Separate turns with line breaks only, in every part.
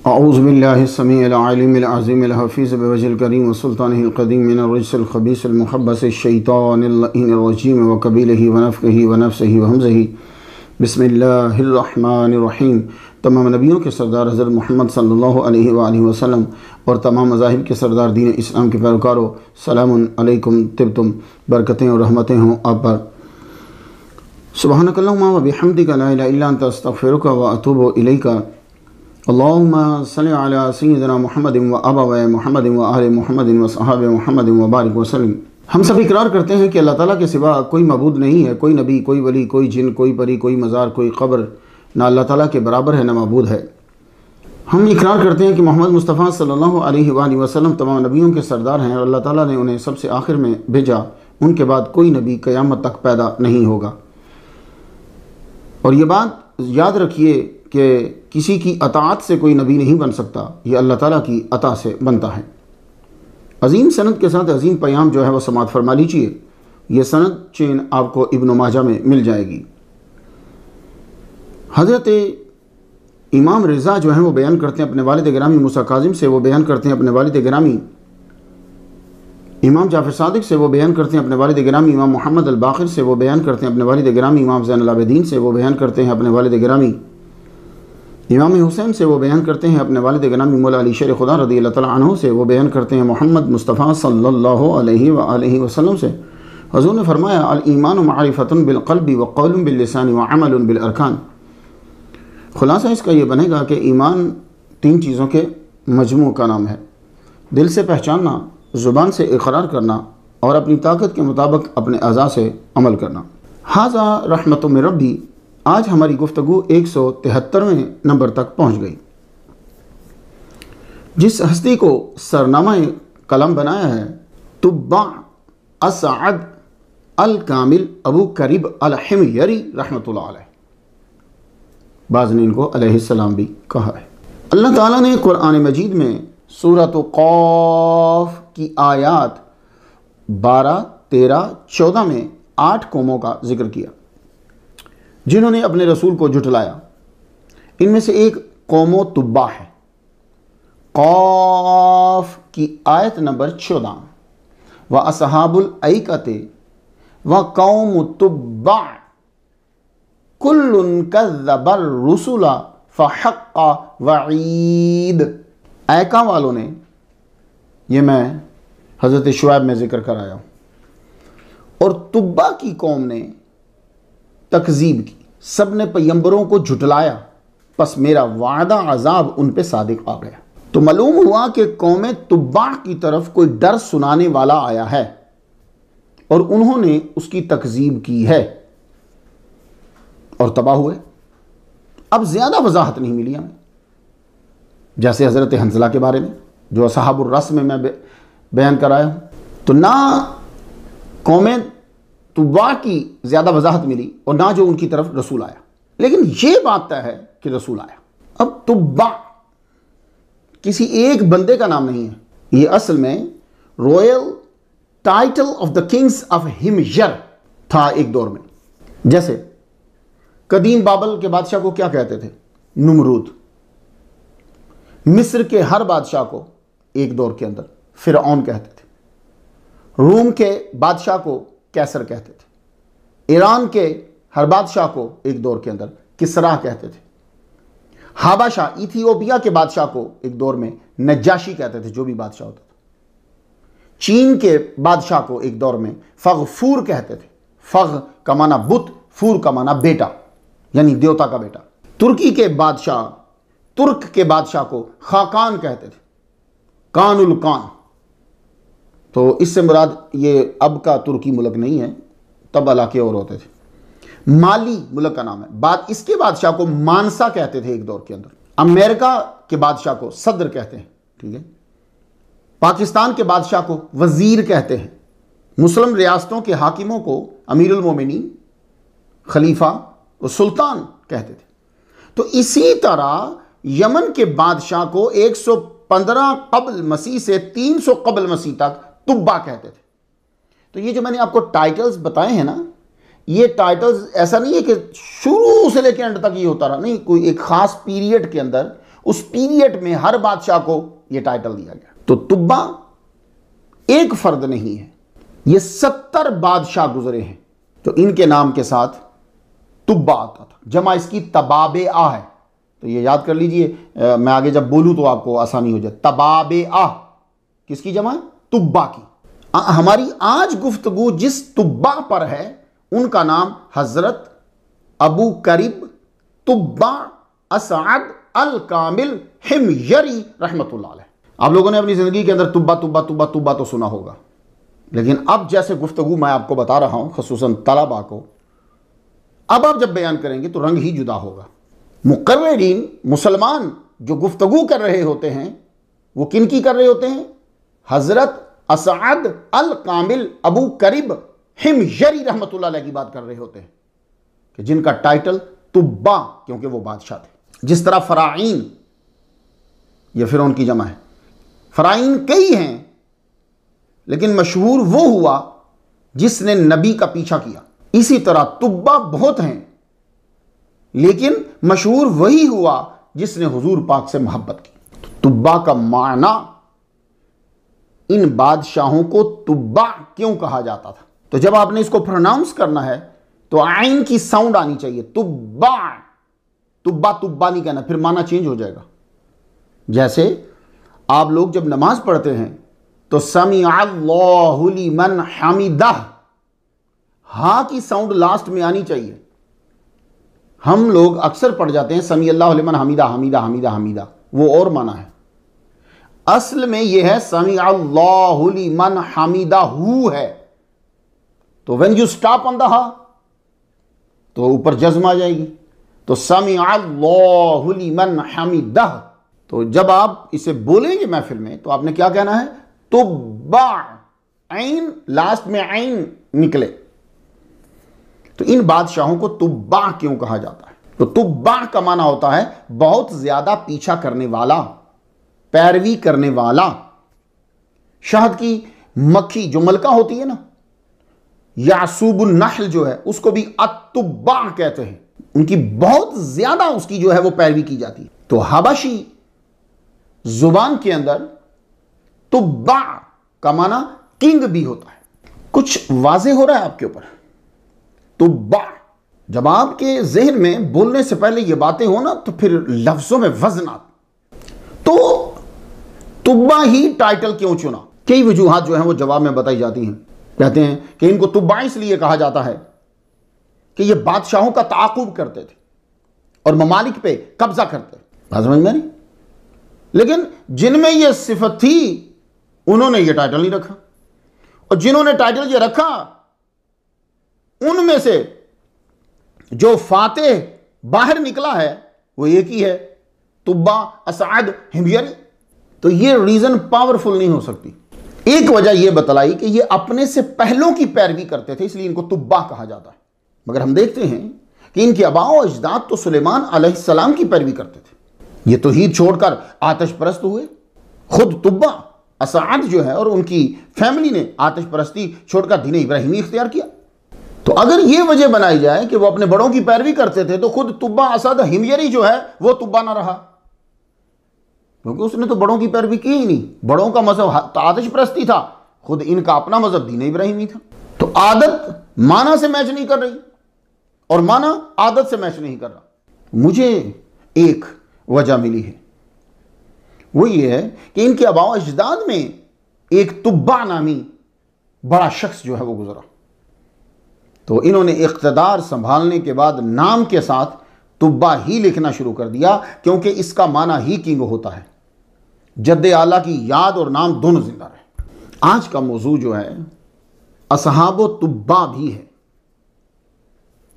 औज़ुबिल्लाहिस्समीइल अलीमिल अज़ीमिल हफ़ीज़ बिवजहिल करीम व सुल्तानिहिल क़दीम मिनर रिज्सिल ख़बीसिल मुहब्बसिश शैतानिर लईनिर रजीम व क़बीलिही व नफ़्ख़िही व नफ़्सिही व हमज़िही बिस्मिल्लाहिर रहमानिर रहीम। तमाम नबियों के सरदार हज़रत मोहम्मद सल्लल्लाहु अलैहि वसल्लम और तमाम मज़ाहिब के सरदार दीन इस्लाम के पैरोकारों, सलामुन अलैकुम तिब्तुम, बरकतें और रहमतें हों आप पर। सुब्हानकल्लाहुम्मा व बिहम्दिका ला इलाहा इल्ला अंता अस्तग़फिरुका व अतूबु इलैका। अल्लाहुम्मा सल्लि अला सय्यिदिना मुहम्मदिन व अबवाए मुहम्मदिन व आले मुहम्मदिन व सहाबे मुहम्मदिन व बारिक वसल्लम। हम सब इकरार करते हैं कि अल्लाह ताला के सिवा कोई मबूद नहीं है, कोई नबी, कोई वली, कोई जिन, कोई परी, कोई मज़ार, कोई क़ब्र ना अल्लाह ताला के बराबर है ना मबूद है। हम इकरार करते हैं कि मोहम्मद मुस्तफ़ा सल्लल्लाहु अलैहि वसल्लम तमाम नबियों के सरदार हैं और अल्लाह ताला ने उन्हें सबसे आखिर में भेजा। उनके बाद कोई नबी क़यामत तक पैदा नहीं होगा। और ये बात याद रखिए कि किसी की अताअत से कोई नबी नहीं बन सकता, ये अल्लाह ताला की अता से बनता है। अजीम सनद के साथ अजीम पैगाम जो है वो समाअत फरमा लीजिए। ये सनद चेन आपको इब्न माजा में मिल जाएगी। हज़रत इमाम रिज़ा जो हैं वो बयान करते हैं अपने वालिद गिरामी मूसा काज़िम से, वो बयान करते हैं अपने वालिद गिरामी इमाम जाफ़र सादिक से, वो बयान करते हैं अपने वालिद गिरामी इमाम मोहम्मद अल बाक़िर से, वो बयान करते हैं अपने वालिद गिरामी इमाम ज़ैनुल आबिदीन से, वो बयान करते हैं अपने वालिद गिरामी इमाम हुसैन से, वो बयान करते हैं अपने वालिद गिरामी मौला अली शेर खुदा रज़ियल्लाहु तआला अन्हु से, वो बयान करते हैं मोहम्मद मुस्तफ़ा सल्लल्लाहु अलैहि वसल्लम से। हुज़ूर ने फरमाया, अल ईमानु मारिफतुन बिल क़ल्बि व क़ौलुन बिल लिसानि व अमलुन बिल अरकान। खुलासा इसका ये बनेगा कि ईमान तीन चीज़ों के मजमू का नाम है। दिल से पहचानना, ज़ुबान से इक़रार करना और अपनी ताकत के मुताबिक अपने अज़ा से अमल करना। हाज़ा रहमतुम मिन रब्बी। आज हमारी गुफ्तगू 173वें नंबर तक पहुँच गई। जिस हस्ती को सरनामा कलम बनाया है तुब्बा असअद अल कामिल अबू करीब अल हिमयरी रहमतुल्लाह अलैह, बाज़ ने इनको अलैहिस्सलाम भी कहा है। अल्लाह ताला ने कुरान मजीद में सूरत क़ाफ की आयात 12, 13, 14 में 8 कौमों का जिक्र किया जिन्होंने अपने रसूल को झुठलाया। इनमें से एक कौमो तुब्बा है। क़ाफ की आयत नंबर 14, व असहाबुल ऐकते व कौम तुब्बा कुल्लुन कज़्ज़बर रुसुला फ़हक़्क़ वईद। ऐका वालों ने, ये मैं हज़रत शुआइब में ज़िक्र कराया हूँ, और तुब्बा की कौम ने तकज़ीब की, सब ने पैगंबरों को झुटलाया, बस मेरा वादा अज़ाब उन पे सादिक आ गया। तो मालूम हुआ कि कौम तुब्बा की तरफ कोई डर सुनाने वाला आया है और उन्होंने उसकी तकज़ीब की है और तबाह हुए। अब ज़्यादा वजाहत नहीं मिली हमें, जैसे हज़रत हंज़ला के बारे में जो असहाबुर रस में मैं बयान कराया हूँ। तो ना कौम तुब्बा की ज़्यादा वजाहत मिली और ना जो उनकी तरफ रसूल आया, लेकिन ये बात तय है कि रसूल आया। अब तुब्बा किसी एक बंदे का नाम नहीं है, ये असल में royal title of the kings of Himyar था एक दौर में। जैसे कदीम बाबल के बादशाह को क्या कहते थे? नमरूद। मिस्र के हर बादशाह को एक दौर के अंदर फिरऔन कहते थे। रूम के बादशाह को कैसर कहते थे। ईरान के हर बादशाह को एक दौर के अंदर किसरा कहते थे। हाबशा इथियोपिया के बादशाह को एक दौर में नजाशी कहते थे, जो भी बादशाह होता था। चीन के बादशाह को एक दौर में फगफूर कहते थे। फग का माना बुत, फूर का माना बेटा, यानी देवता का बेटा। तुर्की के बादशाह, तुर्क के बादशाह को खाकान कहते थे, कानुल कान। तो इससे मुराद ये अब का तुर्की मुल्क नहीं है, तब इलाके और होते थे। माली मुल्क का नाम है। बाद इसके बादशाह को मानसा कहते थे एक दौर के अंदर। अमेरिका के बादशाह को सदर कहते हैं, ठीक है। पाकिस्तान के बादशाह को वजीर कहते हैं। मुस्लिम रियासतों के हाकिमों को अमीरुल मोमिनीन, खलीफा और सुल्तान कहते थे। तो इसी तरह यमन के बादशाह को 115 कबल मसीह से 300 कबल मसीह तक तुब्बा कहते थे। तो ये जो मैंने आपको टाइटल्स बताए हैं ना, ये टाइटल्स ऐसा नहीं है कि शुरू से लेकर एंड तक ये होता रहा, नहीं, कोई एक खास पीरियड के अंदर उस पीरियड में हर बादशाह को यह टाइटल दिया गया। तो तुब्बा एक फर्द नहीं है, ये 70 बादशाह गुजरे हैं तो इनके नाम के साथ तुब्बा आता था। जमा इसकी तबाबे आ है, तो ये याद कर लीजिए, मैं आगे जब बोलूं तो आपको आसानी हो जाए। तबाबे आ किसकी जमा है? तुब्बा की। हमारी आज गुफ्तगू जिस तुब्बा पर है उनका नाम हजरत अबू करीब तुब्बा असअद अल कामिल हिमयरी रहमतुल्लाह अलैह। आप लोगों ने अपनी जिंदगी के अंदर तुब्बा तुब्बा तुब्बा तुब्बा तो सुना होगा, लेकिन अब जैसे गुफ्तगू मैं आपको बता रहा हूं, खुसूसन तलबा को, अब आप जब बयान करेंगे तो रंग ही जुदा होगा। मुकर्रिरीन मुसलमान जो गुफ्तगू कर रहे होते हैं वो किन की कर रहे होते हैं? हजरत असअद अल कामिल अबू करीब हिमयरी रहमतुल्लाह अलैह की बात कर रहे होते हैं कि जिनका टाइटल तुब्बा, क्योंकि वो बादशाह थे। जिस तरह फराइन, ये फिर उनकी जमा है, फराइन कई हैं लेकिन मशहूर वो हुआ जिसने नबी का पीछा किया। इसी तरह तुब्बा बहुत हैं लेकिन मशहूर वही हुआ जिसने हुजूर पाक से मोहब्बत की। तुब्बा का माना, इन बादशाहों को तुब्बा क्यों कहा जाता था? तो जब आपने इसको प्रोनाउंस करना है तो आइन की साउंड आनी चाहिए। तुब्बा, तुब्बा तुब्बा नहीं कहना, फिर माना चेंज हो जाएगा। जैसे आप लोग जब नमाज पढ़ते हैं तो समी अल्लाहु लिमन हमिदह, हा की साउंड लास्ट में आनी चाहिए। हम लोग अक्सर पढ़ जाते हैं समी अल्लाहु लिमन हमिदा हमीदा हमीदा हमीदा, वो और माना है। असल में यह है समी अल्लाहु लिमन हमिदाहू है। तो when you stop on the हा तो ऊपर जज्म आ जाएगी, तो समी अल्लाहु लिमन हमिदह। तो जब आप इसे बोलेंगे महफिल में तो आपने क्या कहना है? तुब्बा, ऐन लास्ट में ऐन निकले। तो इन बादशाहों को तुब्बा क्यों कहा जाता है? तो तुब्बा का माना होता है बहुत ज्यादा पीछा करने वाला, पैरवी करने वाला। शहद की मक्खी जो मलका होती है ना, यासूबुन नहल जो है, उसको भी अतुब्बा कहते हैं। उनकी बहुत ज्यादा उसकी जो है वो पैरवी की जाती है। तो हबशी जुबान के अंदर तुब्बा का माना किंग भी होता है। कुछ वाजे हो रहा है आपके ऊपर? तुब्बा, जब आपके जहन में बोलने से पहले ये बातें हो ना तो फिर लफ्जों में वजन आता। तो तुब्बा ही टाइटल क्यों चुना? कई वजूहात जो हैं वो जवाब में बताई जाती हैं। कहते हैं कि इनको तुब्बा इसलिए कहा जाता है कि ये बादशाहों का ताक़ुब करते थे और ममालिक पे कब्जा करते। बात समझ में नहीं? लेकिन जिनमें यह सिफत थी उन्होंने ये टाइटल नहीं रखा, और जिन्होंने टाइटल ये रखा उनमें से जो फातेह बाहर निकला है वो एक ही है, तुब्बा असअद हिमयरी। तो ये रीजन पावरफुल नहीं हो सकती। एक वजह यह बतलाई कि ये अपने से पहलों की पैरवी करते थे, इसलिए इनको तुब्बा कहा जाता है। मगर हम देखते हैं कि इनके आबाओ अजदाद तो सुलेमान अलैहिस्सलाम की पैरवी करते थे। ये तौहीद छोड़कर आतिश परस्त हुए। खुद तुब्बा असअद जो है और उनकी फैमिली ने आतिश परस्ती छोड़कर दीन इब्राहिमी इख्तियार किया। तो अगर यह वजह बनाई जाए कि वो अपने बड़ों की पैरवी करते थे तो खुद तुब्बा असअद हिमयरी जो है वो तुब्बा ना रहा, क्योंकि उसने तो बड़ों की पैरवी की ही नहीं। बड़ों का मजहब तो आतिश परस्ती था, खुद इनका अपना मजहब दीन इब्राहिमी था। तो आदत माना से मैच नहीं कर रही और माना आदत से मैच नहीं कर रहा। मुझे एक वजह मिली है, वो ये है कि इनके आबाओ अजदाद में एक तुब्बा नामी बड़ा शख्स जो है वो गुजरा। तो इन्होंने इख्तिदार संभालने के बाद नाम के साथ तुब्बा ही लिखना शुरू कर दिया, क्योंकि इसका माना ही किंग होता है। जद्दे आला की याद और नाम दोनों जिंदा रहे। आज का मौजू जो है असहाबो तुब्बा भी है,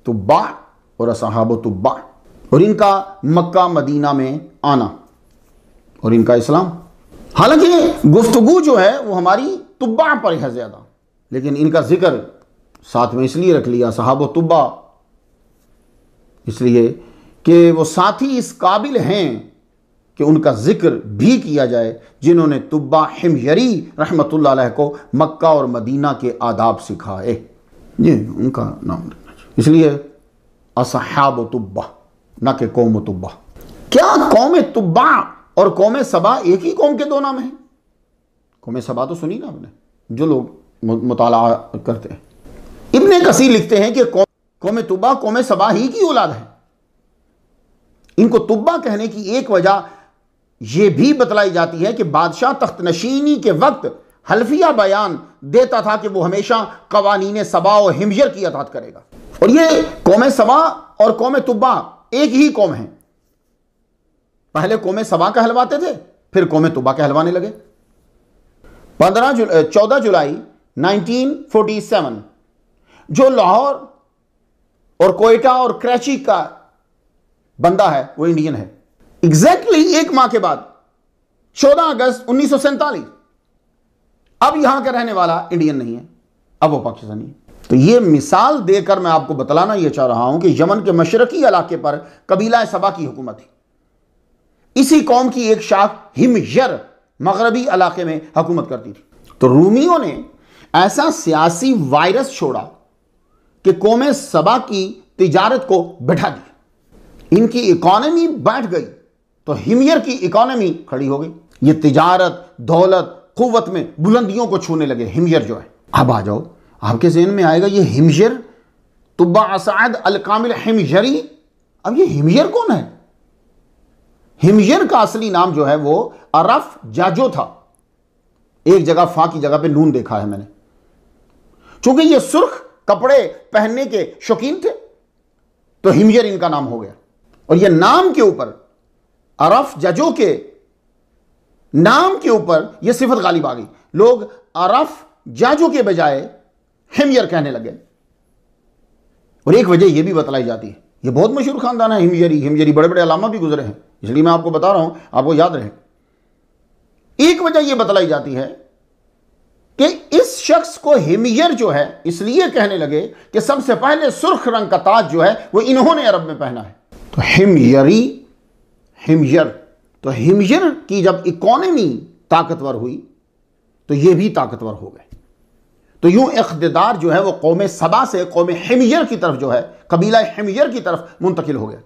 तुब्बा और असहाबो तुब्बा, और इनका मक्का मदीना में आना और इनका इस्लाम। हालांकि गुफ्तगू जो है वो हमारी तुब्बा पर है ज्यादा, लेकिन इनका जिक्र साथ में इसलिए रख लिया सहाबो तुब्बा, इसलिए कि वो साथी इस काबिल हैं कि उनका जिक्र भी किया जाए जिन्होंने तुब्बा हिमयरी रहमतुल्लाह अलैह को मक्का और मदीना के आदाब सिखाए। ये उनका नाम रखना चाहिए, इसलिए असहाब तुब्बा न कि कौम तुब्बा। क्या कौम तुब्बा और कौम सबा एक ही कौम के दो नाम हैं? कौम सबा तो सुनी ना आपने, जो लोग मुताला करते हैं। इब्ने कसीर लिखते हैं कि कौम तुब्बा कौम सबा ही की औलाद है। इनको तुब्बा कहने की एक वजह यह भी बतलाई जाती है कि बादशाह तख्त नशीनी के वक्त हल्फिया बयान देता था कि वो हमेशा कवानीन सबा और हिमयर की अतात करेगा। और ये कौम सबा और कौम तुब्बा एक ही कौम है। पहले कौम सबा कहलवाते थे, फिर कौम तुब्बा कहलवाने लगे। 14 जुलाई 1947 जो लाहौर और कोयटा और कराची का बंदा है वो इंडियन है। एग्जैक्टली एक माह के बाद 14 अगस्त 1947 अब यहां का रहने वाला इंडियन नहीं है, अब वो पाकिस्तानी है। तो ये मिसाल देकर मैं आपको बतलाना यह चाह रहा हूं कि यमन के मशरकी इलाके पर कबीला सबा की हुकूमत थी। इसी कौम की एक शाख हिमयर मगरबी इलाके में हुकूमत करती थी। तो रूमियों ने ऐसा सियासी वायरस छोड़ा कि कौम सबा की तिजारत को बैठा दी। इनकी इकॉनमी बैठ गई तो हिमयर की इकॉनमी खड़ी हो गई। ये तिजारत, दौलत, कुव्वत में बुलंदियों को छूने लगे हिमयर जो है। अब आ जाओ, आपके ज़हन में आएगा ये हिमयर, तुब्बा असाद अल कामिल हिमयरी। अब ये हिमयर कौन है? हिमयर का असली नाम जो है वो अरफ जाजो था। एक जगह फा की जगह पे नून देखा है मैंने। चूंकि ये सुर्ख कपड़े पहनने के शौकीन थे तो हिमयर इनका नाम हो गया। और ये नाम के ऊपर, अरफ जाजो के नाम के ऊपर यह सिफत गालिब आ गई। लोग अरफ जाजो के बजाय हिमयर कहने लगे। और एक वजह यह भी बतलाई जाती है, यह बहुत मशहूर खानदान है हिमयरी। हिमयरी बड़े बड़े अलामा भी गुजरे हैं, इसलिए मैं आपको बता रहा हूं, आपको याद रहे। एक वजह यह बतलाई जाती है कि इस शख्स को हिमयर जो है इसलिए कहने लगे कि सबसे पहले सुर्ख रंग का ताज जो है वो इन्होंने अरब में पहना है। तो हिमयरी, हिमयर, तो हिमयर की जब इकॉनमी ताकतवर हुई तो ये भी ताकतवर हो गए। तो यूं इख्तिदार जो है वो कौम सबा से कौम हिमयर की तरफ जो है, कबीला हिमयर की तरफ मुंतकिल हो गया।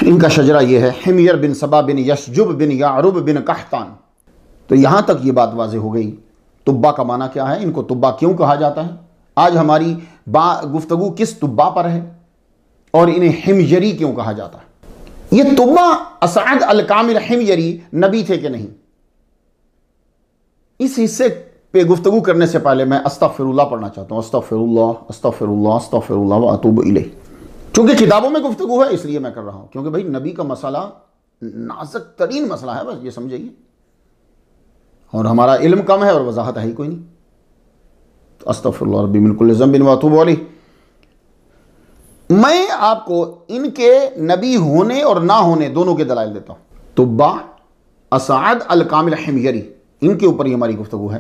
इनका शजरा ये है, हिमयर बिन सबा बिन यशजुब बिन यारुब बिन कहतान। तो यहां तक ये बात वाज़ेह हो गई तुब्बा का माना क्या है, इनको तुब्बा क्यों कहा जाता है। आज हमारी गुफ्तगू किस तुब्बा पर है और इन्हें हिमयरी क्यों कहा जाता है। ये तुब्बा असाद अल कामिल हिमयरी नबी थे कि नहीं, इस हिस्से पे गुफ्तगू करने से पहले मैं अस्तगफिरुल्लाह पढ़ना चाहता हूं। अस्तगफिरुल्लाह अस्तगफिरुल्लाह अस्तगफिरुल्लाह व अतूबु इलैह। चूंकि किताबों में गुफ्तगू है इसलिए मैं कर रहा हूं, क्योंकि भाई नबी का मसला नाजुक तरीन मसला है, बस ये समझिए। और हमारा इल्म कम है और वजाहत है ही कोई नहीं। तो अस्तगफिरुल्लाह रब्बी मिन कुल्लि ज़ंबिन व अतूबु इलैह। मैं आपको इनके नबी होने और ना होने दोनों के दलाइल देता हूं। तुब्बा असाद अल कामिल हिमयरी, इनके ऊपर ही हमारी गुफ्तगू है।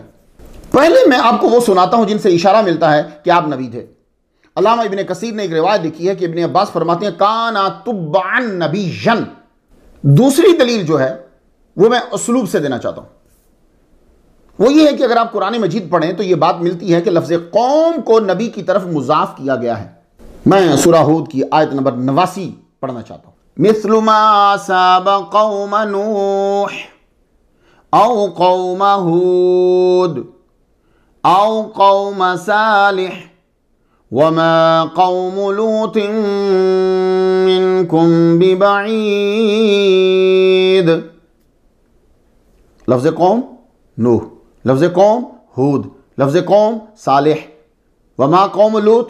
पहले मैं आपको वो सुनाता हूं जिनसे इशारा मिलता है कि आप नबी थे। अल्लामा इब्ने कसीर ने एक रिवायत लिखी है कि इब्ने अब्बास फरमाते हैं काना तुब्बान नबीयन। दूसरी दलील जो है वो मैं उसलूब से देना चाहता हूं, वो ये है कि अगर आप कुरान मजीद पढ़ें तो ये बात मिलती है कि लफ्ज़ कौम को नबी की तरफ मुजाफ किया गया है। मैं सूरह हूद की आयत नंबर 89 पढ़ना चाहता हूं। मिस्लु मा असाब कौम नूह औ कौम हूद औ कौम सालिह वमा कौम लूतिन मिनकुम बिबईद। लफ्ज़ कौम नूह, लफ्ज़ कौम हूद, लफ्ज़ कौम सालिह, वमा कौम लूत,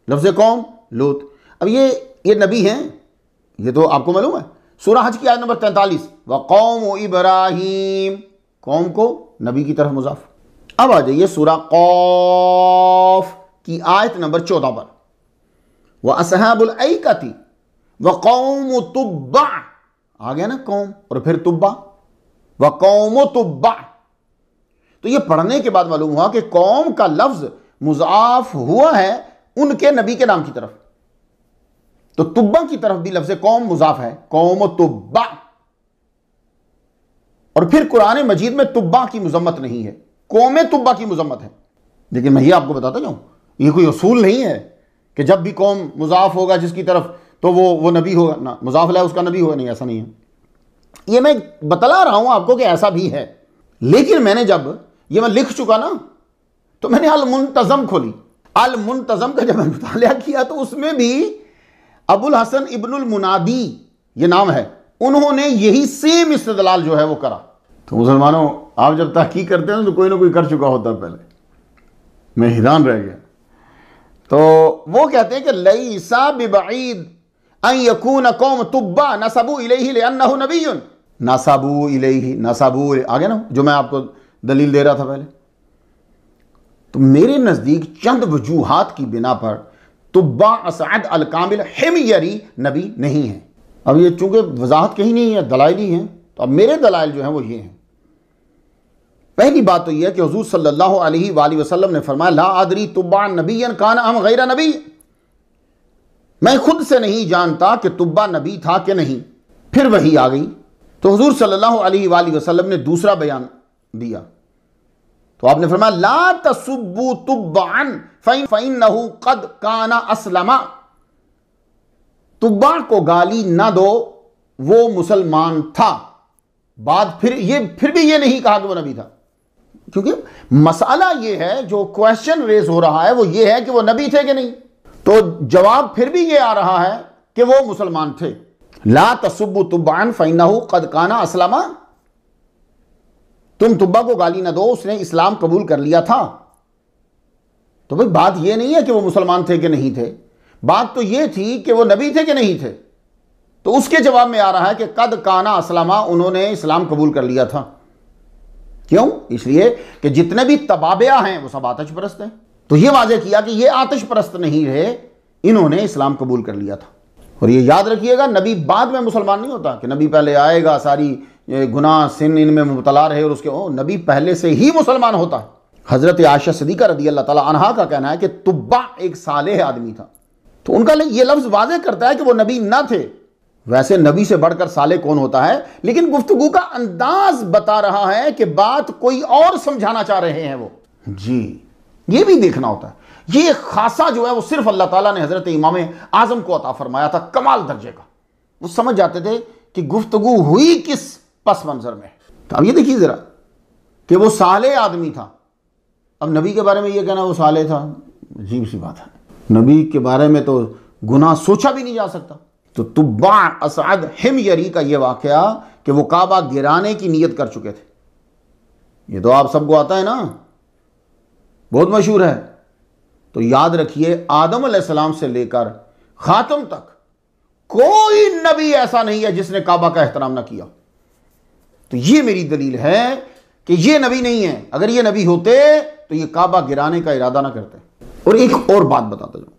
लफ्ज़ कौम लूत। अब ये नबी हैं, ये तो आपको मालूम है। सूरह हज की आयत नंबर 43 व कौम इब्राहीम, कौम को नबी की तरफ मुजाफ। अब आ जाइए सूरह कौफ की आयत नंबर 14 पर, व असहाबुल ऐकती व कौम तुब्बा। आ गया ना कौम और फिर तुब्बा, व कौम तुब्बा। तो ये पढ़ने के बाद मालूम हुआ कि कौम का लफ्ज मुजाफ हुआ है उनके नबी के नाम की तरफ। तो तुब्बा की तरफ भी लफ्ज कौम मुजाफ है, कौम तुब्बा। और फिर कुरान मजीद में तुब्बा की मुजम्मत नहीं है, कौम तुब्बा की मुजम्मत है। लेकिन मैं ये आपको बताता जाऊं, ये कोई उसूल नहीं है कि जब भी कौम मुजाफ होगा जिसकी तरफ तो वो नबी होगा ना, मुज़ाफ़ अलैह उसका नबी होगा, नहीं ऐसा नहीं है। ये मैं बतला रहा हूं आपको कि ऐसा भी है। लेकिन मैंने जब ये मैं लिख चुका ना, तो मैंने अल मुंतज़म खोली। अल मुंतज़म का जब मैं मुतालिया किया तो उसमें भी अबुल हसन इब्नुल मुनादी ये नाम है, उन्होंने यही सेम इस्तेदलाल जो है वो करा। तो मुसलमानों, आप जब तहकीक करते हैं तो कोई ना कोई कर चुका होता है पहले। मैं हैरान रह गया। तो वो कहते हैं कि लैसा बिबईद अन यकून कौम तुब्बा नसबू इलैहि लिअन्नहु नबिय्युन। नसबू इलैहि, नसबू आगे ना, जो मैं आपको दलील दे रहा था पहले। तो मेरे नजदीक चंद वजूहात की बिना पर तुब्बा असअद अल कामिल हिमयरी नबी नहीं है। अब ये चूंकि वजाहत कहीं नहीं है, दलाइल ही हैं, तो अब मेरे दलाइल जो हैं वो ये हैं। पहली बात तो यह है कि हुजूर सल्लल्लाहु अलैहि वसल्लम ने फरमाया ला अदरी तुब्बा नबियन कान अम गैर नबी। मैं खुद से नहीं जानता कि तुब्बा नबी था कि नहीं। फिर वही आ गई तो हुजूर सल्लल्लाहु अलैहि वसल्लम ने दूसरा बयान दिया। तो आपने फरमाया ला तसुब्बू तुब्बान फइन्नहु कद काना अस्लमा। तुब्बा को गाली ना दो, वो मुसलमान था। बात फिर भी ये नहीं कहा कि वो नबी था, क्योंकि मसाला ये है, जो क्वेश्चन रेज हो रहा है वो ये है कि वो नबी थे कि नहीं। तो जवाब फिर भी ये आ रहा है कि वो मुसलमान थे। ला तसुब्बु तुब्बान फइन्नहु कद काना अस्लमा। तुम तुब्बा को गाली ना दो, उसने इस्लाम कबूल कर लिया था। तो भाई बात ये नहीं है कि वो मुसलमान थे कि नहीं थे, बात तो ये थी कि वो नबी थे कि नहीं थे। तो उसके जवाब में आ रहा है कि कद काना अस्लमा, उन्होंने इस्लाम कबूल कर लिया था। क्यों? इसलिए कि जितने भी तबाबिया हैं वो सब आतिश परस्त हैं। तो ये वाज़ेह किया कि ये आतिश परस्त नहीं रहे, इन्होंने इस्लाम कबूल कर लिया था। और ये याद रखिएगा, नबी बाद में मुसलमान नहीं होता कि नबी पहले आएगा, सारी गुनाह सिन इनमें मुबतला रहे और उसके नबी पहले से ही मुसलमान होता है। हजरत आयशा सिद्दीक़ा रज़ियल्लाहु ताला अन्हा का कहना है कि तुब्बा एक सालेह आदमी था। तो उनका ये लफ्ज़ वाज़ेह करता है कि वो नबी ना थे। वैसे नबी से बढ़कर साले कौन होता है, लेकिन गुफ्तगू का अंदाज बता रहा है कि बात कोई और समझाना चाह रहे हैं वो जी। ये भी देखना होता है। ये खासा जो है वो सिर्फ अल्लाह ताला ने हजरत इमाम आजम को अता फरमाया था, कमाल दर्जे का। वो समझ जाते थे कि गुफ्तगू हुई किस पस मंजर में। तो अब ये देखिए जरा कि वो साले आदमी था। अब नबी के बारे में ये कहना वो साले था, अजीब सी बात है। नबी के बारे में तो गुनाह सोचा भी नहीं जा सकता। तो तुब्बा असअद हिमयरी का ये वाकया कि वो काबा गिराने की नीयत कर चुके थे, ये तो आप सबको आता है ना, बहुत मशहूर है। तो याद रखिए, आदम अलैहिस्सलाम से लेकर खातम तक कोई नबी ऐसा नहीं है जिसने काबा का एहतराम ना किया। तो ये मेरी दलील है कि ये नबी नहीं है। अगर ये नबी होते तो ये काबा गिराने का इरादा ना करते। और एक और बात बताता जाऊं,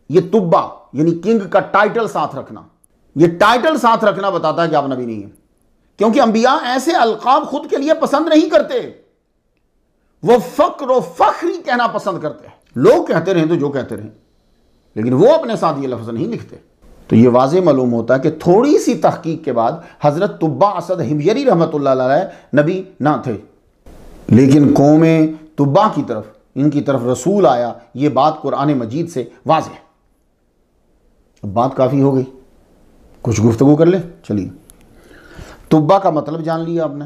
ये तुब्बा यानी किंग का टाइटल साथ रखना, ये टाइटल साथ रखना बताता है कि आप नबी नहीं है। क्योंकि अंबिया ऐसे अलकाब खुद के लिए पसंद नहीं करते, वो फक्र और फख्री कहना पसंद करते हैं। लोग कहते रहे तो जो कहते रहे, लेकिन वो अपने साथ ये लफ्ज नहीं लिखते। तो ये वाज़ेह मालूम होता है कि थोड़ी सी तहकीक के बाद हजरत तुब्बा असद हिमयरी रहमतुल्लाह अलैह नबी ना थे, लेकिन कौमे तुब्बा की तरफ, इनकी तरफ रसूल आया। ये बात कुरान मजीद से वाज़ेह है। अब बात काफ़ी हो गई, कुछ गुफ्तगू कर ले। चलिए, तुब्बा का मतलब जान लिया आपने,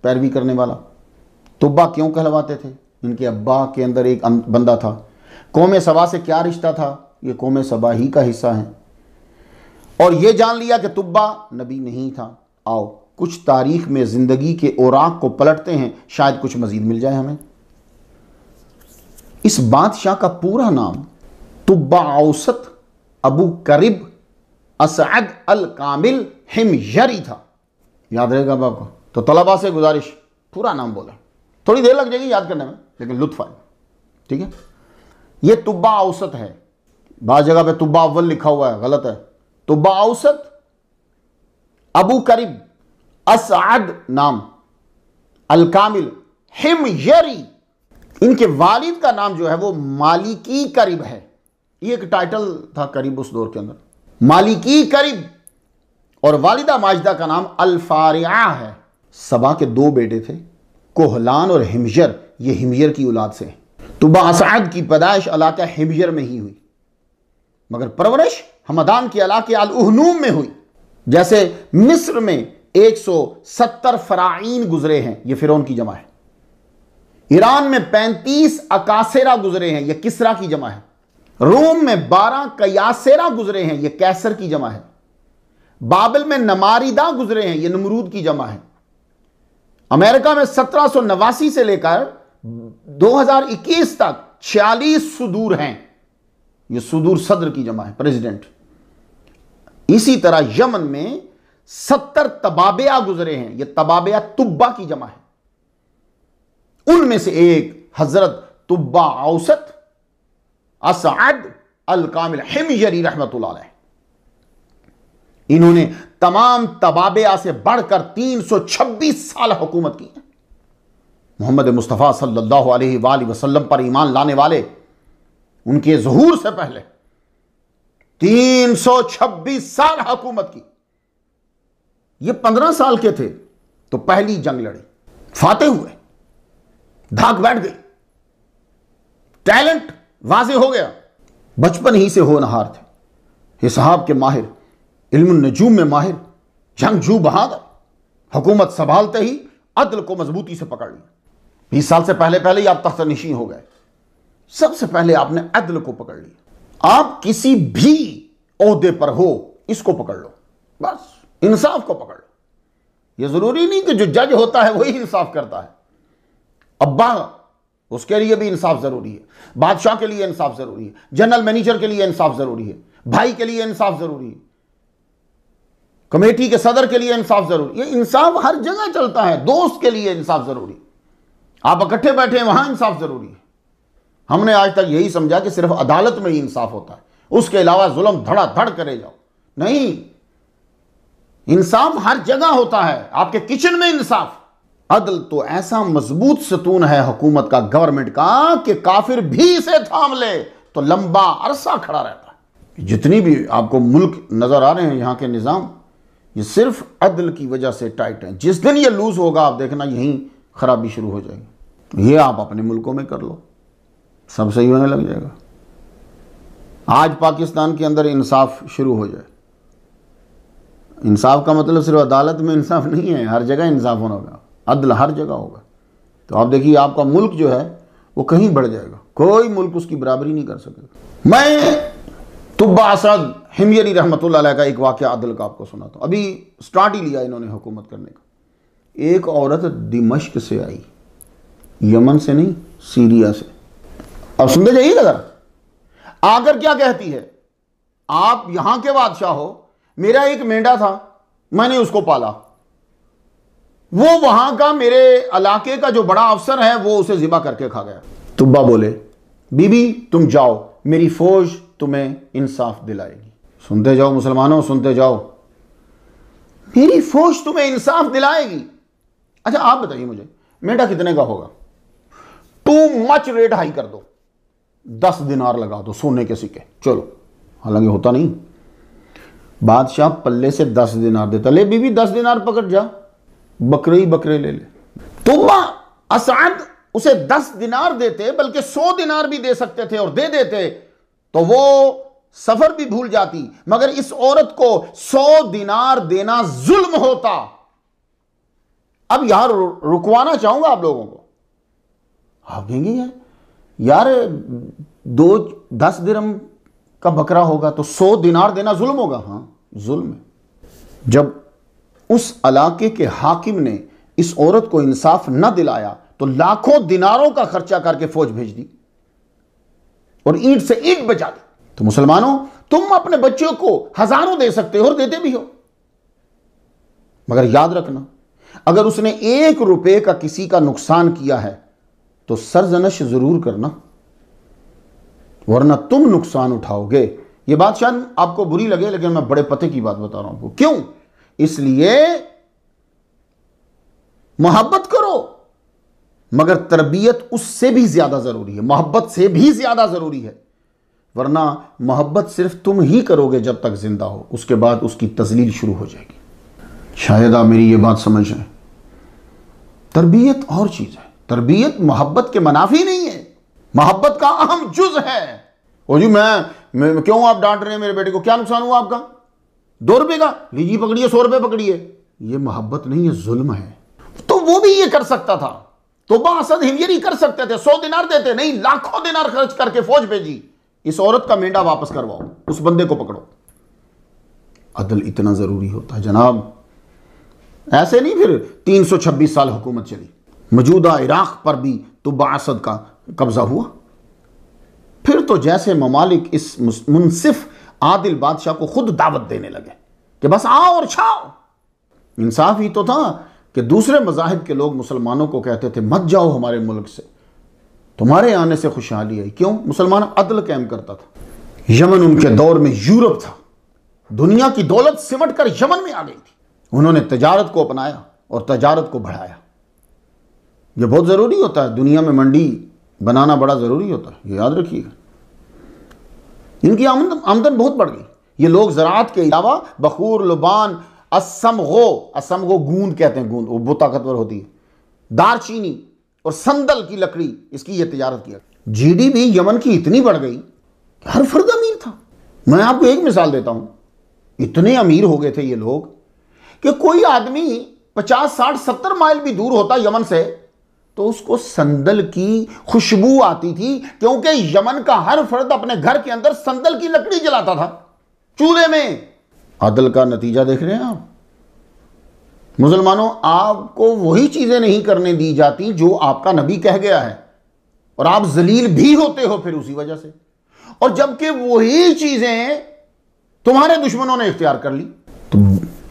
पैरवी करने वाला। तुब्बा क्यों कहलवाते थे? इनके अब्बा के अंदर एक बंदा था। कौम सबा से क्या रिश्ता था? ये कौम सबा ही का हिस्सा है। और ये जान लिया कि तुब्बा नबी नहीं था। आओ कुछ तारीख में ज़िंदगी के औराक को पलटते हैं, शायद कुछ मज़ीद मिल जाए हमें। इस बादशाह का पूरा नाम तुब्बा औसत अबू करीब असअद अल कामिल हिमयरी था। याद रहेगा आपको? तो तलबा से गुजारिश, पूरा नाम बोले। थोड़ी देर लग जाएगी याद करने में, लेकिन लुत्फ आए। ठीक है, ये तुब्बा औसत है। बाज़ जगह पे तुब्बा अव्वल लिखा हुआ है, गलत है। तुब्बा औसत अबू करीब असअद नाम अल कामिल हिमयरी। इनके वालिद का नाम जो है वो मालिकी करीब है। ये एक टाइटल था करीब उस दौर के अंदर, मालिकी करीब। और वालिदा माजिदा का नाम अल-फारिया है। सबा के दो बेटे थे, कोहलान और हिमयर। ये हिमयर की औलाद से। तुब्बा असअद की पैदाइश इलाका हिमयर में ही हुई, मगर परवरिश हमदान के इलाके अल उहनूम में हुई। जैसे मिस्र में 170 फराईन गुजरे हैं, यह फिरौन की जमा है। ईरान में 35 अकासेरा गुजरे हैं, यह किसरा की जमा है। रोम में 12 कयासेरा गुजरे हैं, यह कैसर की जमा है। बाबिल में नमारिदा गुजरे हैं, यह नमरूद की जमा है। अमेरिका में 1789 से लेकर 2021 तक 46 सुदूर हैं, यह सुदूर सदर की जमा है, प्रेसिडेंट। इसी तरह यमन में 70 तबाबिया गुजरे हैं, यह तबाबिया तुब्बा की जमा है। उनमें से एक हजरत तुब्बा औसत असअद अल कामिल हिमयरी रहमतुल्लाह अलैह, इन्होंने तमाम तबाबिया से बढ़कर 326 साल हुकूमत की है। मोहम्मद मुस्तफ़ा सल्लल्लाहु अलैहि वसल्लम पर ईमान लाने वाले उनके ज़ुहूर से पहले 326 साल हुकूमत की। ये 15 साल के थे तो पहली जंग लड़ी, फाते हुए, धाक बैठ गई, टैलेंट वाज़े हो गया, बचपन ही से होनहार थे, हिसाब के माहिर, इल्म नजूम में माहिर, जंगजू बहादुर, हुकूमत संभालते ही अदल को मजबूती से पकड़ लिया। 20 साल से पहले ही आप तख्तनशीं हो गए। सबसे पहले आपने अदल को पकड़ लिया। आप किसी भी ओहदे पर हो, इसको पकड़ लो, बस इंसाफ को पकड़ लो। यह जरूरी नहीं कि जो जज होता है वही इंसाफ करता है। अब्बा, उसके लिए भी इंसाफ जरूरी है, बादशाह के लिए इंसाफ जरूरी है, जनरल मैनेजर के लिए इंसाफ जरूरी है, भाई के लिए इंसाफ जरूरी है, कमेटी के सदर के लिए इंसाफ जरूरी है। इंसाफ हर जगह चलता है। दोस्त के लिए इंसाफ जरूरी, आप इकट्ठे बैठे हैं वहां इंसाफ जरूरी है। हमने आज तक यही समझा कि सिर्फ अदालत में ही इंसाफ होता है, उसके अलावा जुल्म धड़ाधड़ करे जाओ, नहीं, इंसाफ हर जगह होता है। आपके किचन में इंसाफ। अदल तो ऐसा मजबूत सतून है हुकूमत का, गवर्नमेंट का, कि काफिर भी इसे थाम ले तो लंबा अरसा खड़ा रहता है। जितनी भी आपको मुल्क नजर आ रहे हैं यहां के निजाम, ये सिर्फ अदल की वजह से टाइट है। जिस दिन ये लूज होगा आप देखना यहीं खराबी शुरू हो जाएगी। ये आप अपने मुल्कों में कर लो, सब सही होने लग जाएगा। आज पाकिस्तान के अंदर इंसाफ शुरू हो जाए। इंसाफ का मतलब सिर्फ अदालत में इंसाफ नहीं है, हर जगह इंसाफ होना होगा, अदल हर जगह होगा। तो आप देखिए आपका मुल्क जो है वो कहीं बढ़ जाएगा, कोई मुल्क उसकी बराबरी नहीं कर सकेगा। मैं तुब्बा असद हिमयरी रहमतुल्लाह अलैह का एक वाक़या अदल का आपको सुनाता हूँ। अभी स्टार्ट ही लिया इन्होंने हुकूमत करने का। एक औरत दिमश्क से आई, यमन से नहीं, सीरिया से। अब सुनते जाइए जरा, आकर क्या कहती है, आप यहां के बादशाह हो, मेरा एक मेंढा था, मैंने उसको पाला, वो वहां का मेरे इलाके का जो बड़ा अफसर है वो उसे ज़िबा करके खा गया। तुब्बा बोले, बीबी तुम जाओ, मेरी फौज तुम्हें इंसाफ दिलाएगी। सुनते जाओ मुसलमानों, सुनते जाओ, मेरी फौज तुम्हें इंसाफ दिलाएगी। अच्छा आप बताइए मुझे, मेंढा कितने का होगा? टू मच रेट हाई कर दो, 10 दिनार लगा दो सोने के सिक्के, चलो। हालांकि होता नहीं, बादशाह पल्ले से 10 दिनार देता, ले बीबी 10 दिनार पकड़ जा, बकरे ही बकरे ले ले। तुब्बा असद उसे 10 दिनार देते, बल्कि 100 दिनार भी दे सकते थे और दे देते तो वो सफर भी भूल जाती, मगर इस औरत को 100 दिनार देना जुल्म होता। अब यार रुकवाना चाहूंगा आप लोगों को, आप कहेंगे यार 10 दिरहम का बकरा होगा तो 100 दिनार देना जुल्म होगा। हाँ जुल्म है। जब उस इलाके के हाकिम ने इस औरत को इंसाफ न दिलाया तो लाखों दिनारों का खर्चा करके फौज भेज दी और ईंट से ईंट बचा दी। तो मुसलमानों, तुम अपने बच्चों को हजारों दे सकते हो और देते भी हो, मगर याद रखना, अगर उसने 1 रुपए का किसी का नुकसान किया है तो सरजनश जरूर करना, वरना तुम नुकसान उठाओगे। यह बात शायद आपको बुरी लगे, लेकिन मैं बड़े पते की बात बता रहा हूं आपको। क्यों? इसलिए मोहब्बत करो, मगर तरबियत उससे भी ज्यादा जरूरी है, मोहब्बत से भी ज्यादा जरूरी है। वरना मोहब्बत सिर्फ तुम ही करोगे जब तक जिंदा हो, उसके बाद उसकी तजलील शुरू हो जाएगी। शायद आप मेरी ये बात समझ रहे हैं। तरबियत और चीज है, तरबियत मोहब्बत के मनाफी नहीं है, मोहब्बत का अहम जुज है। और जी मैं क्यों आप डांट रहे हैं मेरे बेटे को, क्या नुकसान हुआ आपका? 2 रुपए का लीजिए, पकड़िए, 100 रुपए पकड़िए। ये मोहब्बत नहीं, ये जुल्म है। तो वो भी ये कर सकता था, तोबा असद हिमयरी कर सकते थे, 100 दिनार देते, नहीं लाखों दिनार खर्च करके फौज भेजी, इस औरत का मेंढा वापस करवाओ, उस बंदे को पकड़ो। अदल इतना जरूरी होता है जनाब। ऐसे नहीं फिर 326 साल हुकूमत चली, मौजूदा इराक पर भी तोबा असद का कब्जा हुआ। फिर तो जैसे ममालिक इस मुनसिफ आदिल बादशाह को खुद दावत देने लगे कि बस आओ और छाओ। इंसाफ ही तो था कि दूसरे मज़ाहिब के लोग मुसलमानों को कहते थे मत जाओ हमारे मुल्क से, तुम्हारे आने से खुशहाली आई। क्यों? मुसलमान अदल कायम करता था। यमन उनके दौर में यूरोप था, दुनिया की दौलत सिमट कर यमन में आ गई थी। उन्होंने तजारत को अपनाया और तजारत को बढ़ाया। यह बहुत ज़रूरी होता है, दुनिया में मंडी बनाना बड़ा ज़रूरी होता है, ये याद रखिएगा। इनकी आमदन बहुत बढ़ गई। ये लोग ज़राअत के अलावा बखूर, लुबान, असमगो गूंद कहते हैं, गूंद वो बहुत ताकतवर होती है, दारचीनी और संदल की लकड़ी, इसकी ये तिजारत किया। जीडीपी यमन की इतनी बढ़ गई कि हर फर्द अमीर था। मैं आपको एक मिसाल देता हूं, इतने अमीर हो गए थे ये लोग कि कोई आदमी 50, 60, 70 माइल भी दूर होता यमन से तो उसको संदल की खुशबू आती थी, क्योंकि यमन का हर फर्द अपने घर के अंदर संदल की लकड़ी जलाता था चूल्हे में। अदल का नतीजा देख रहे हैं आप। मुसलमानों, आपको वही चीजें नहीं करने दी जाती जो आपका नबी कह गया है, और आप जलील भी होते हो फिर उसी वजह से। और जबकि वही चीजें तुम्हारे दुश्मनों ने इख्तियार कर ली। तो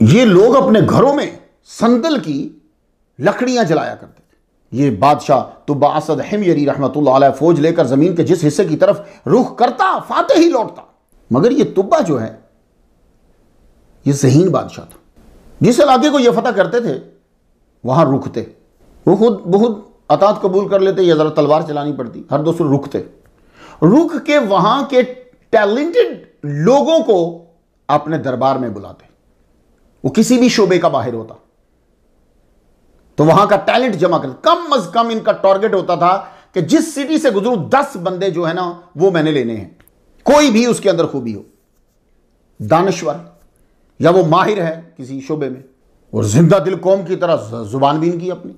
ये लोग अपने घरों में संदल की लकड़ियां जलाया करते थे। ये बादशाह तोबा असद हिमयरी रहमतुल्लाह अलैह फौज लेकर जमीन के जिस हिस्से की तरफ रुख करता फाते ही लौटता। मगर ये तुब्बा जो है ये ज़हीन बादशाह था। जिस इलाके को ये फतह करते थे वहां रुकते, वो खुद बहुत अतात कबूल कर लेते या जरा तलवार चलानी पड़ती, हर दूसरे रुकते, रुक के वहां के टैलेंटेड लोगों को अपने दरबार में बुलाते। वो किसी भी शोबे का बाहर होता तो वहां का टैलेंट जमा करते। कम अज कम इनका टारगेट होता था कि जिस सिटी से गुजरूं 10 बंदे जो है ना वो मैंने लेने हैं, कोई भी उसके अंदर खूबी हो, दानश्वर या वो माहिर है किसी शोबे में, और जिंदा दिल कौम की तरह जुबान भी इनकी अपनी।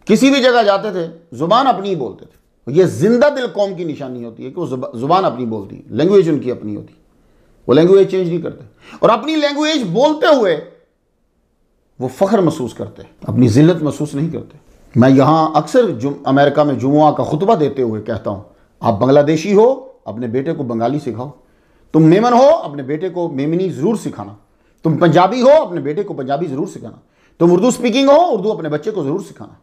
किसी भी जगह जाते थे जुबान अपनी ही बोलते थे। ये जिंदा दिल कौम की निशानी होती है कि वो जुबान अपनी बोलती है, लैंग्वेज उनकी अपनी होती है, वो लैंग्वेज चेंज नहीं करते, और अपनी लैंग्वेज बोलते हुए वो फख्र महसूस करते, अपनी जिल्लत महसूस नहीं करते। मैं यहां अक्सर अमेरिका में जुमुआ का खुतबा देते हुए कहता हूं, आप बांग्लादेशी हो अपने बेटे को बंगाली सिखाओ, तुम मेमन हो अपने बेटे को मेमनी जरूर सिखाना, तुम पंजाबी हो अपने बेटे को पंजाबी जरूर सिखाना, तुम उर्दू स्पीकिंग हो उर्दू अपने बच्चे को जरूर सिखाना।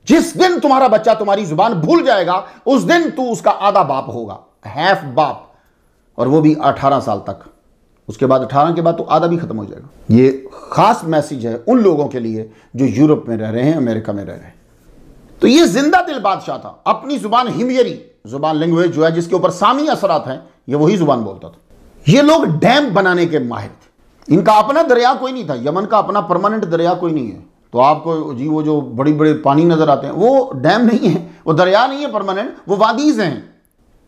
जिस दिन तुम्हारा बच्चा तुम्हारी जुबान भूल जाएगा उस दिन तू उसका आधा बाप होगा, हाफ बाप, और वो भी 18 साल तक। उसके बाद 18 के बाद तो आधा भी खत्म हो जाएगा। ये खास मैसेज है उन लोगों के लिए जो यूरोप में रह रहे हैं, अमेरिका में रह रहे हैं। तो ये जिंदा दिल बादशाह था, अपनी जुबान हिमयरी जुबान लैंग्वेज जो है जिसके ऊपर सामी असरात हैं, ये वही जुबान बोलता था। ये लोग डैम बनाने के माहिर थे। इनका अपना दरिया कोई नहीं था, यमन का अपना परमानेंट दरिया कोई नहीं है। तो आपको जी वो जो बड़ी बड़े पानी नजर आते हैं वो डैम नहीं है, वो दरिया नहीं है परमानेंट, वो वादीज हैं,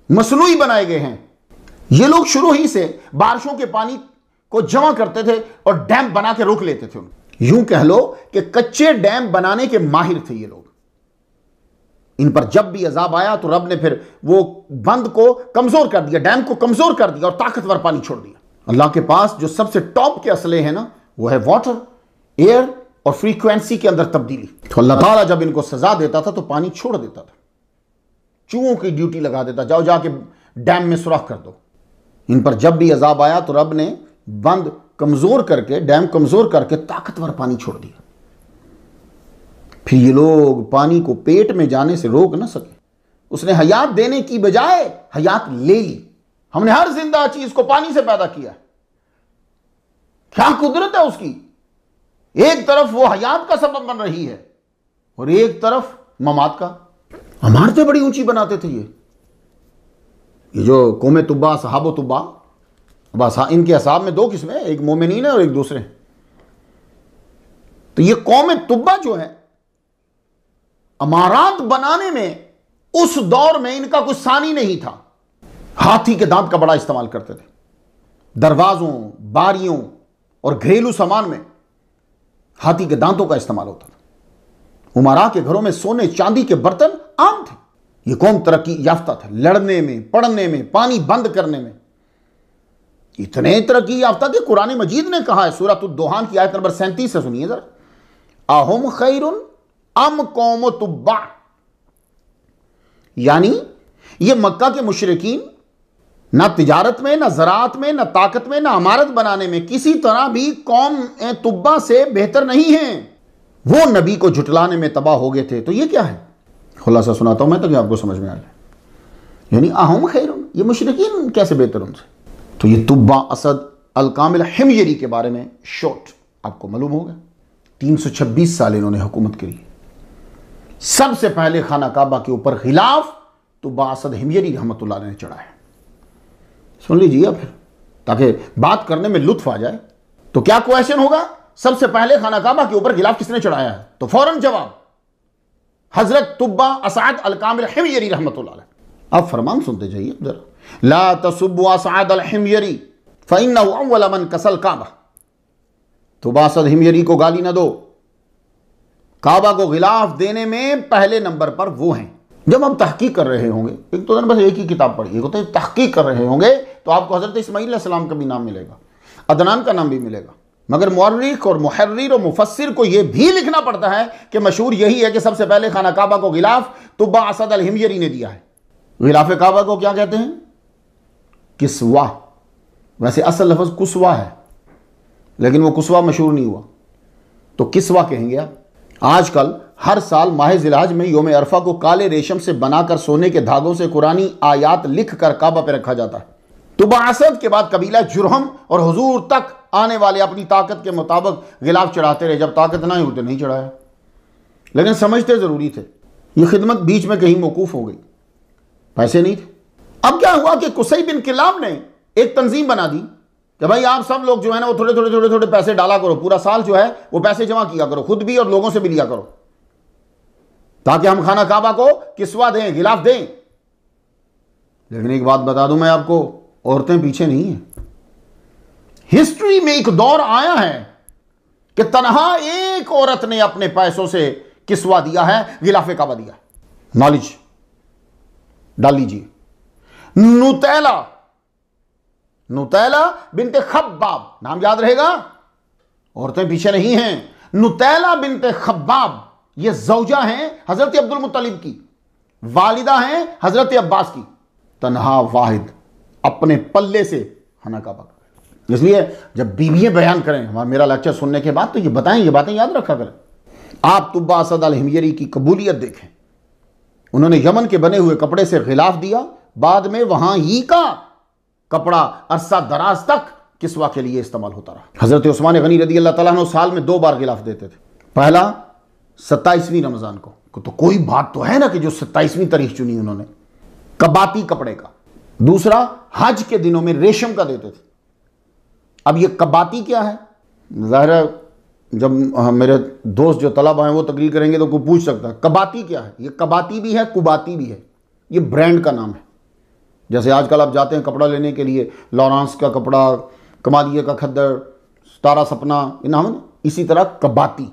मसनूई बनाए गए हैं। ये लोग शुरू ही से बारिशों के पानी को जमा करते थे और डैम बना के रोक लेते थे। यूं कह लो कि कच्चे डैम बनाने के माहिर थे ये लोग। इन पर जब भी अजाब आया तो रब ने फिर वो बंद को कमजोर कर दिया, डैम को कमजोर कर दिया और ताकतवर पानी छोड़ दिया। अल्लाह के पास जो सबसे टॉप के असले हैं ना वो है वाटर, एयर और फ्रीक्वेंसी के अंदर तब्दीली। तो अल्लाह ताला जब इनको सजा देता था तो पानी छोड़ देता था, चूहों की ड्यूटी लगा देता, जाओ जाके डैम में सुराख कर दो। इन पर जब भी अजाब आया तो रब ने बंद कमजोर करके, डैम कमजोर करके ताकतवर पानी छोड़ दिया। फिर ये लोग पानी को पेट में जाने से रोक ना सके, उसने हयात देने की बजाय हयात ले ली। हमने हर जिंदा चीज को पानी से पैदा किया, क्या कुदरत है उसकी। एक तरफ वो हयात का सबब बन रही है और एक तरफ ममात का। इमारतें बड़ी ऊंची बनाते थे ये जो कौमे तुब्बा, सहाबो तुब्बा, बस इनके हिसाब में 2 किस्में, एक मोमिनीन है और एक दूसरे। तो ये कौमे तुब्बा जो है अमारात बनाने में उस दौर में इनका कुछ सानी नहीं था। हाथी के दांत का बड़ा इस्तेमाल करते थे। दरवाजों, बारियों और घरेलू सामान में हाथी के दांतों का इस्तेमाल होता था। उमरा के घरों में सोने चांदी के बर्तन आम थे। यह कौम तरक्की याफ्ता था, लड़ने में, पढ़ने में, पानी बंद करने में इतने तरक्की याफ्ता कि कुरान मजीद ने कहा है, सूरह दुहान की आयत नंबर 37 से सुनिए जरा, अहुम खैरुन अम कौम तुब्बा, यानी ये मक्का के मुशरिकीन ना तिजारत में, ना ज़राअत में, ना ताकत में, ना इमारत बनाने में किसी तरह भी कौम तुब्बा से बेहतर नहीं है। वो नबी को झुटलाने में तबाह हो गए थे। तो ये क्या है? खुलासा सुनाता हूं मैं ताकि आपको समझ में आ जाए। यानी अहुम खैरुन, ये मुशरिकीन कैसे बेहतर उनसे? तो ये तुब्बा असद अल कामिल हिमयरी के बारे में शॉर्ट आपको मालूम होगा। 326 साल इन्होंने हुकूमत करी। सबसे पहले खाना काबा के ऊपर खिलाफ तुब्बा असद हिमयरी रहमतुल्लाह ने चढ़ाया। सुन लीजिए फिर, ताकि बात करने में लुत्फ आ जाए। तो क्या क्वेश्चन होगा? सबसे पहले खाना काबा के ऊपर खिलाफ किसने चढ़ाया है? तो फौरन जवाब हजरत तुब्बा असद अल कामिल हिमयरी रहमतुल्लाह। अब फरमान सुनते जाइए जरा, ला तसुब्बु असद अल हिमयरी फइन्नहु अव्वल मन कसल काबा। तुब्बा असद हिमयरी को गाली ना दो, काबा को गिलाफ देने में पहले नंबर पर वो हैं। जब हम तहकीक कर रहे होंगे, एक तो बस एक ही किताब पढ़ी, एक होता है तहकीक कर रहे होंगे, तो आपको हजरत इस्माईल अलैहिस्सलाम का भी नाम मिलेगा, अदनान का नाम भी मिलेगा, मगर मुअर्रिख और मुहर्रिर और मुफस्सिर को यह भी लिखना पड़ता है कि मशहूर यही है कि सबसे पहले खाना काबा को गिलाफ तुब्बा असद अल हिमयरी ने दिया है। गिलाफ काबा को क्या कहते हैं? किस्वा। वैसे असल लफ्ज कुस्वा है, लेकिन वो कुस्वा मशहूर नहीं हुआ, तो किस्वा कहेंगे आप। आजकल हर साल माह जिलहज में योम अरफा को काले रेशम से बनाकर सोने के धागों से कुरानी आयात लिख कर काबा पर रखा जाता है। तुब्बा असद के बाद कबीला जुरहम और हुजूर तक आने वाले अपनी ताकत के मुताबिक गिलाफ चढ़ाते रहे। जब ताकत ना होती नहीं चढ़ाया, लेकिन समझते जरूरी थे। ये खिदमत बीच में कहीं मौकूफ हो गई, पैसे नहीं थे। अब क्या हुआ कि कुसै बिन किलाब ने एक तंजीम बना दी कि भाई आप सब लोग जो है ना वो थोड़े थोड़े थोड़े थोड़े पैसे डाला करो, पूरा साल जो है वो पैसे जमा किया करो, खुद भी और लोगों से भी लिया करो, ताकि हम खाना काबा को किस्वा दें, गिलाफ दें। लेकिन एक बात बता दूं मैं आपको, औरतें पीछे नहीं हैं। हिस्ट्री में एक दौर आया है कि तनहा एक औरत ने अपने पैसों से किस्वा दिया है, गिलाफ काबा दिया है। नॉलेज डाल लीजिए। नुतैला बिनते खब्बाब, नाम याद रहेगा, औरतें पीछे नहीं हैं। नुतैला बिनते खब्बाब ये जौजा हैं हजरत अब्दुल मुत्तलिब की, वालिदा हैं हजरत अब्बास की। तन्हा वाहिद अपने पल्ले से खाना काबा। इसलिए जब बीवियां बयान करें मेरा लेक्चर सुनने के बाद, तो ये बताएं, ये बातें याद रखा करें। आप तुब्बा असद अल हिमयरी की कबूलियत देखें। उन्होंने यमन के बने हुए कपड़े से खिलाफ दिया, बाद में वहां ही का कपड़ा अरसा दराज तक किस्वा के लिए इस्तेमाल होता रहा। हजरत उस्मान गनी रदी अल्लाह तआला अन्हु साल में 2 बार गिलाफ देते थे। पहला 27वीं रमजान को, तो कोई बात तो है ना कि जो 27वीं तारीख चुनी उन्होंने कबाती कपड़े का। दूसरा हज के दिनों में रेशम का देते थे। अब ये कबाती क्या है? ज़ाहिर है जब मेरे दोस्त जो तलबा हैं वो तकरीर करेंगे तो कोई पूछ सकता है कबाती क्या है। ये कबाती भी है, कुबाती भी है, ये ब्रांड का नाम है। जैसे आजकल आप जाते हैं कपड़ा लेने के लिए, लॉरेंस का कपड़ा, कमालिया का खद्दर, तारा सपना, ये नाम है। इसी तरह कबाती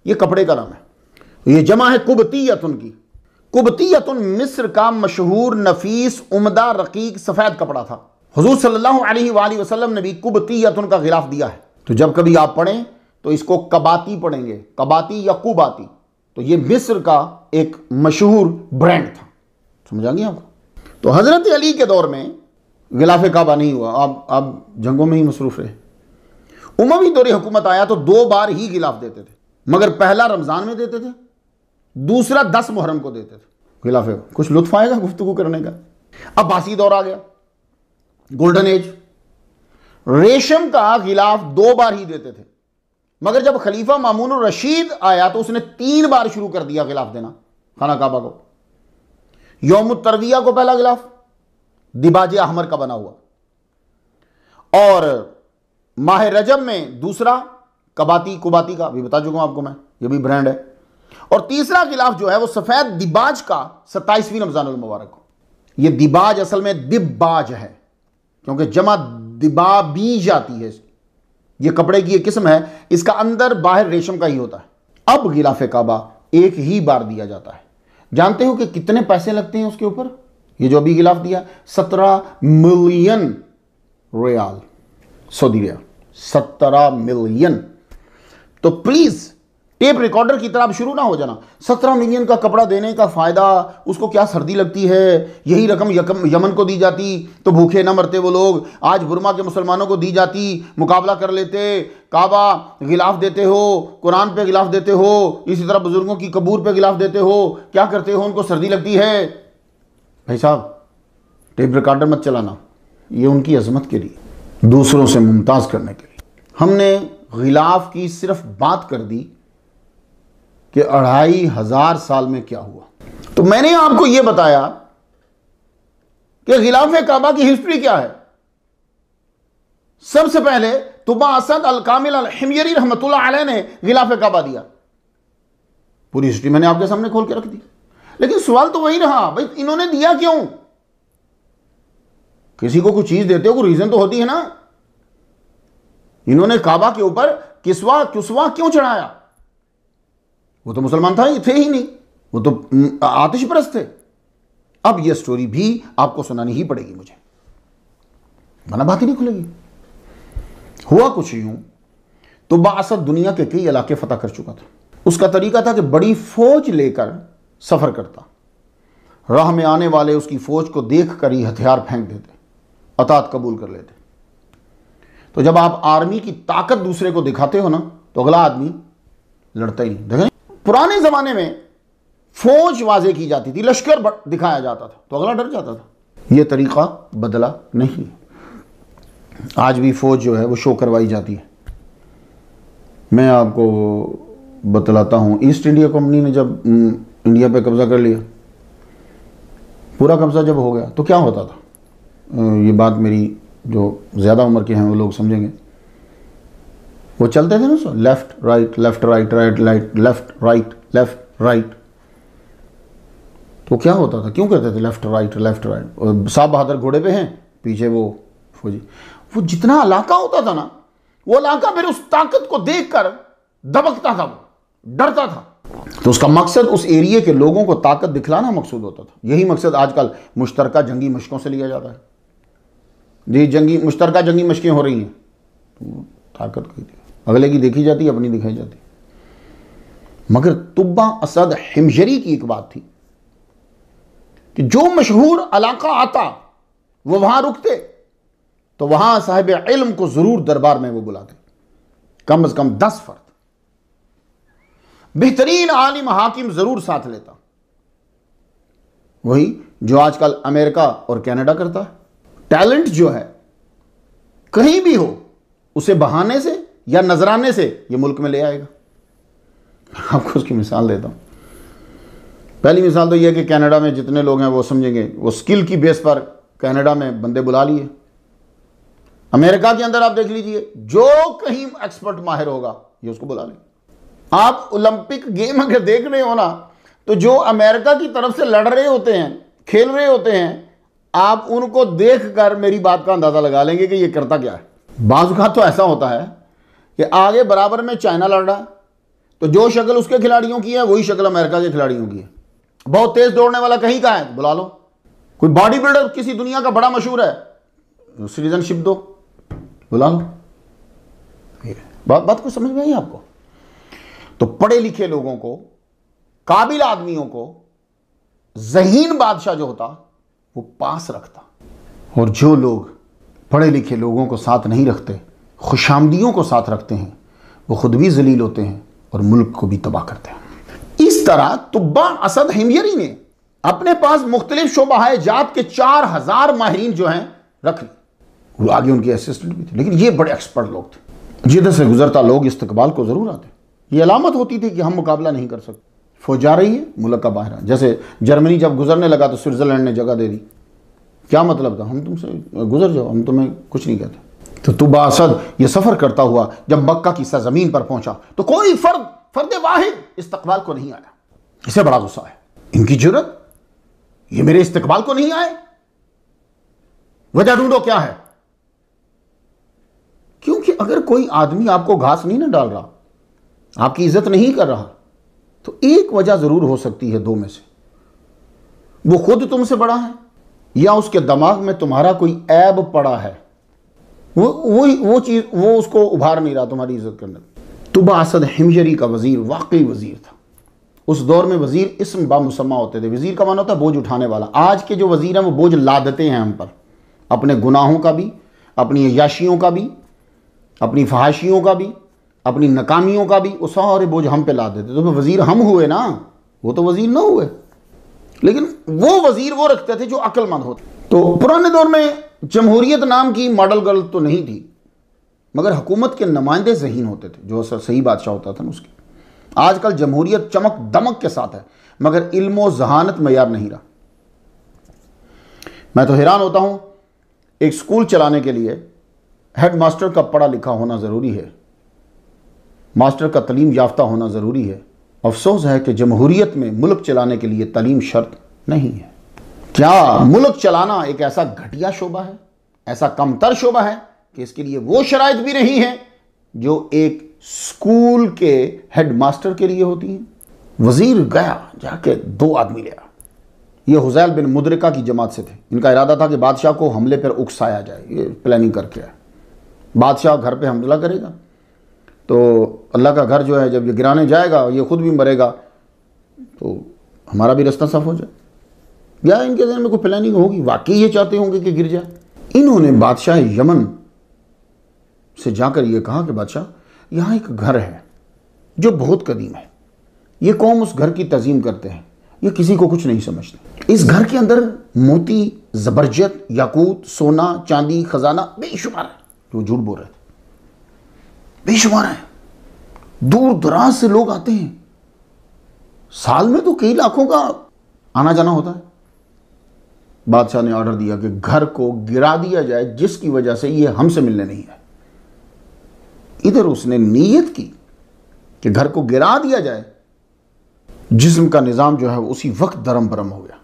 ये कपड़े का नाम है। ये जमा है कुबतीयतुन की। कुबतीयतुन मिस्र का मशहूर नफीस उम्दा रकीक सफ़ेद कपड़ा था। हुजूर सल्लल्लाहु अलैहि वसल्लम ने भी कुबतीयतुन का गिलाफ दिया है। तो जब कभी आप पढ़ें तो इसको कबाती पढ़ेंगे, कबाती या कुबाती। तो ये मिस्र का एक मशहूर ब्रांड था। समझ आ गया आपको? तो हज़रत अली के दौर में गिलाफ काबा नहीं हुआ, आप जंगों में ही मसरूफ़ रहे। उमवी दौर हुकूमत आया तो 2 बार ही गिलाफ देते थे, मगर पहला रमज़ान में देते थे, दूसरा 10 मुहर्रम को देते थे गिलाफ। कुछ लुत्फ आएगा गुफ्तगू करने का। अब्बासी दौर आ गया, गोल्डन एज। रेशम का गिलाफ 2 बार ही देते थे, मगर जब खलीफा मामून रशीद आया तो उसने 3 बार शुरू कर दिया गिलाफ देना खाना काबा को। यौम तरविया को पहला गिलाफ दिबाजे अहमर का बना हुआ, और माह रजब में दूसरा कबाती कुबाती का, अभी बता चुका हूं आपको मैं, ये भी ब्रांड है। और तीसरा गिलाफ जो है वो सफेद दिबाज का 27वीं रमजानुल मुबारक को। ये दिबाज असल में दिब्बाज है, क्योंकि जमा दिबाबी जाती है। ये कपड़े की एक किस्म है, इसका अंदर बाहर रेशम का ही होता है। अब गिलाफ काबा एक ही बार दिया जाता है। जानते हो कि कितने पैसे लगते हैं उसके ऊपर? ये जो अभी गिलाफ दिया 17 million riyal, Saudi riyal 17 million. तो प्लीज टेप रिकॉर्डर की तरह शुरू ना हो जाना। 17 मिलियन का कपड़ा देने का फायदा, उसको क्या सर्दी लगती है, यही रकम यमन को दी जाती तो भूखे ना मरते वो लोग। आज बुर्मा के मुसलमानों को दी जाती, मुकाबला कर लेते। काबा गिलाफ देते हो, कुरान पे गिलाफ देते हो, इसी तरह बुजुर्गों की कबूर पे गिलाफ देते हो, क्या करते हो? उनको सर्दी लगती है। भाई साहब टेप रिकॉर्डर मत चलाना, ये उनकी अजमत के लिए, दूसरों से मुमताज करने के लिए। हमने गिलाफ की सिर्फ बात कर दी कि 2500 साल में क्या हुआ। तो मैंने आपको यह बताया कि गिलाफ काबा की हिस्ट्री क्या है। सबसे पहले तुबा असद अल कामिल अल हिमयरी रहमतुल्लाह अलैह ने गिलाफ काबा दिया। पूरी हिस्ट्री मैंने आपके सामने खोल के रख दी। लेकिन सवाल तो वही रहा, भाई इन्होंने दिया क्यों? किसी को कुछ चीज देते हो कोई रीजन तो होती है ना। इन्होंने काबा के ऊपर किस्वा क्यों चढ़ाया? वो तो मुसलमान था ही थे ही नहीं, वो तो आतिश परस्त थे। अब यह स्टोरी भी आपको सुनानी ही पड़ेगी मुझे, वरना बात ही नहीं खुलेगी। हुआ कुछ यूं, तो बासत दुनिया के कई इलाके फतह कर चुका था। उसका तरीका था कि बड़ी फौज लेकर सफर करता, राह में आने वाले उसकी फौज को देख कर ही हथियार फेंक देते, अतात कबूल कर लेते। तो जब आप आर्मी की ताकत दूसरे को दिखाते हो ना, तो अगला आदमी लड़ता ही नहीं। देखें पुराने जमाने में फौज वाजे की जाती थी, लश्कर दिखाया जाता था, तो अगला डर जाता था। यह तरीका बदला नहीं। आज भी फौज जो है वो शो करवाई जाती है। मैं आपको बतलाता हूं, ईस्ट इंडिया कंपनी ने जब इंडिया पे कब्जा कर लिया, पूरा कब्जा जब हो गया, तो क्या होता था? ये बात मेरी जो ज़्यादा उम्र के हैं वो लोग समझेंगे। वो चलते थे ना sir, left right left right right right left right left right. तो क्या होता था, क्यों करते थे लेफ्ट राइट लेफ्ट राइट? और साहब बहादुर घोड़े पे हैं, पीछे वो फौजी। वो जितना इलाका होता था ना, वो इलाका फिर उस ताकत को देखकर दबकता था, वो डरता था। तो उसका मकसद उस एरिया के लोगों को ताकत दिखलाना मकसूद होता था। यही मकसद आजकल मुश्तरका जंगी मशकों से लिया जाता है। जी मुश्तरका जंगी मशकें हो रही हैं, तो ताकत की अगले की देखी जाती, अपनी दिखाई जाती। मगर तुब्बा असद हिमयरी की एक बात थी कि जो मशहूर इलाका आता वो वहां रुकते, तो वहां साहिब इल्म को जरूर दरबार में वो बुलाते, कम से कम 10 फर्द, बेहतरीन आलिम हाकिम जरूर साथ लेता। वही जो आजकल अमेरिका और कनाडा करता है। टैलेंट जो है कहीं भी हो, उसे बहाने से या नजराने से ये मुल्क में ले आएगा। आपको उसकी मिसाल देता हूं। पहली मिसाल तो यह कि कनाडा में जितने लोग हैं वो समझेंगे, वो स्किल की बेस पर कनाडा में बंदे बुला लिए। अमेरिका के अंदर आप देख लीजिए, जो कहीं एक्सपर्ट माहिर होगा ये उसको बुला ले। आप ओलंपिक गेम अगर देख रहे हो ना, तो जो अमेरिका की तरफ से लड़ रहे होते हैं, खेल रहे होते हैं, आप उनको देखकर मेरी बात का अंदाजा लगा लेंगे कि ये करता क्या है। बाज़ का तो ऐसा होता है कि आगे बराबर में चाइना लड़ रहा है, तो जो शक्ल उसके खिलाड़ियों की है वही शक्ल अमेरिका के खिलाड़ियों की है। बहुत तेज दौड़ने वाला कहीं का है, बुला लो। कोई बॉडी बिल्डर किसी दुनिया का बड़ा मशहूर है, सिटीजनशिप दो, बुला लो। बात को समझ में आई आपको? तो पढ़े लिखे लोगों को, काबिल आदमियों को ज़हीन बादशाह जो होता वो पास रखता, और जो लोग पढ़े लिखे लोगों को साथ नहीं रखते, खुशामदियों को साथ रखते हैं, वो खुद भी जलील होते हैं और मुल्क को भी तबाह करते हैं। इस तरह तुब्बा असद हिमयरी ने अपने पास मुख्तलिफ शोबाए जात के 4000 माहिरीन जो हैं रख ली। आगे उनके असिस्टेंट भी थे, लेकिन ये बड़े एक्सपर्ट लोग थे। जिधर से गुजरता लोग इस्तकबाल को जरूर आते। ये अलामत होती थी कि हम मुकाबला नहीं कर सकते, फौज जा रही है, मुल्क का बाहर। जैसे जर्मनी जब गुजरने लगा तो स्विट्जरलैंड ने जगह दे दी। क्या मतलब था? हम तुमसे गुजर जाओ, हम तुम्हें कुछ नहीं कहते। तो तुब्बा असद ये सफर करता हुआ जब मक्का की सरजमीन पर पहुंचा, तो कोई फर्द वाहिद इस्तकबाल को नहीं आया। इसे बड़ा गुस्सा है, इनकी जुर्रत, ये मेरे इस्तकबाल को नहीं आए। वजह ढूंढो क्या है। क्योंकि अगर कोई आदमी आपको घास नहीं ना डाल रहा, आपकी इज्जत नहीं कर रहा, तो एक वजह जरूर हो सकती है दो में से। वो खुद तुमसे बड़ा है या उसके दिमाग में तुम्हारा कोई ऐब पड़ा है, वो चीज वो उसको उभार नहीं रहा तुम्हारी इज्जत करने। तुबा असद हिमयरी का वजीर वाकई वजीर था। उस दौर में वजीर इस्म बामुसम्मा होते थे। वजीर का माना होता है बोझ उठाने वाला। आज के जो वजीर हैं वो बोझ लादते हैं हम पर, अपने गुनाहों का भी, अपनी अय्याशियों का भी, अपनी फहाशियों का भी, अपनी नाकामियों का भी, वो सारे बोझ हम पे ला देते। तो वजीर हम हुए ना, वो तो वजीर ना हुए। लेकिन वो वजीर वो रखते थे जो अक्लमंद होते। तो पुराने दौर में जमहूरियत नाम की मॉडल गर्ल तो नहीं थी, मगर हुकूमत के नुमाइंदे ज़हीन होते थे, जो सही बादशाह होता था ना उसके। आजकल जमहूरियत चमक दमक के साथ है, मगर इल्म और जहानत मयार नहीं रहा। मैं तो हैरान होता हूं, एक स्कूल चलाने के लिए हेड मास्टर का पढ़ा लिखा होना ज़रूरी है, मास्टर का तलीम याफ्ता होना ज़रूरी है। अफसोस है कि जमहूरियत में मुल्क चलाने के लिए तालीम शर्त नहीं है। क्या मुल्क चलाना एक ऐसा घटिया शोबा है, ऐसा कमतर शोबा है कि इसके लिए वो शराइत भी नहीं है जो एक स्कूल के हेड मास्टर के लिए होती हैं। वजीर गया, जाके 2 आदमी ले आया। ये हुज़ैल बिन मुदरिका की जमात से थे। इनका इरादा था कि बादशाह को हमले पर उकसाया जाए, ये प्लानिंग करके आया। बादशाह घर पे हमला करेगा तो अल्लाह का घर जो है जब ये गिराने जाएगा, ये खुद भी मरेगा, तो हमारा भी रास्ता साफ हो जाए। या इनके ज़हन में कोई प्लानिंग होगी, वाकई ये चाहते होंगे कि गिर जाए। इन्होंने बादशाह यमन से जाकर ये कहा कि बादशाह, यहाँ एक घर है जो बहुत कदीम है, ये कौम उस घर की तज़ीम करते हैं, ये किसी को कुछ नहीं समझते। इस घर के अंदर मोती, ज़बरजत, याकूत, सोना, चांदी, खजाना बेशुमार है। जो झूठ बोल रहे थे, बेशुमार है। दूर दराज से लोग आते हैं, साल में तो कई लाखों का आना जाना होता है। बादशाह ने ऑर्डर दिया कि घर को गिरा दिया जाए, जिसकी वजह से ये हमसे मिलने नहीं है। इधर उसने नीयत की कि घर को गिरा दिया जाए, जिस्म का निज़ाम जो है उसी वक्त दरम बरम हो गया।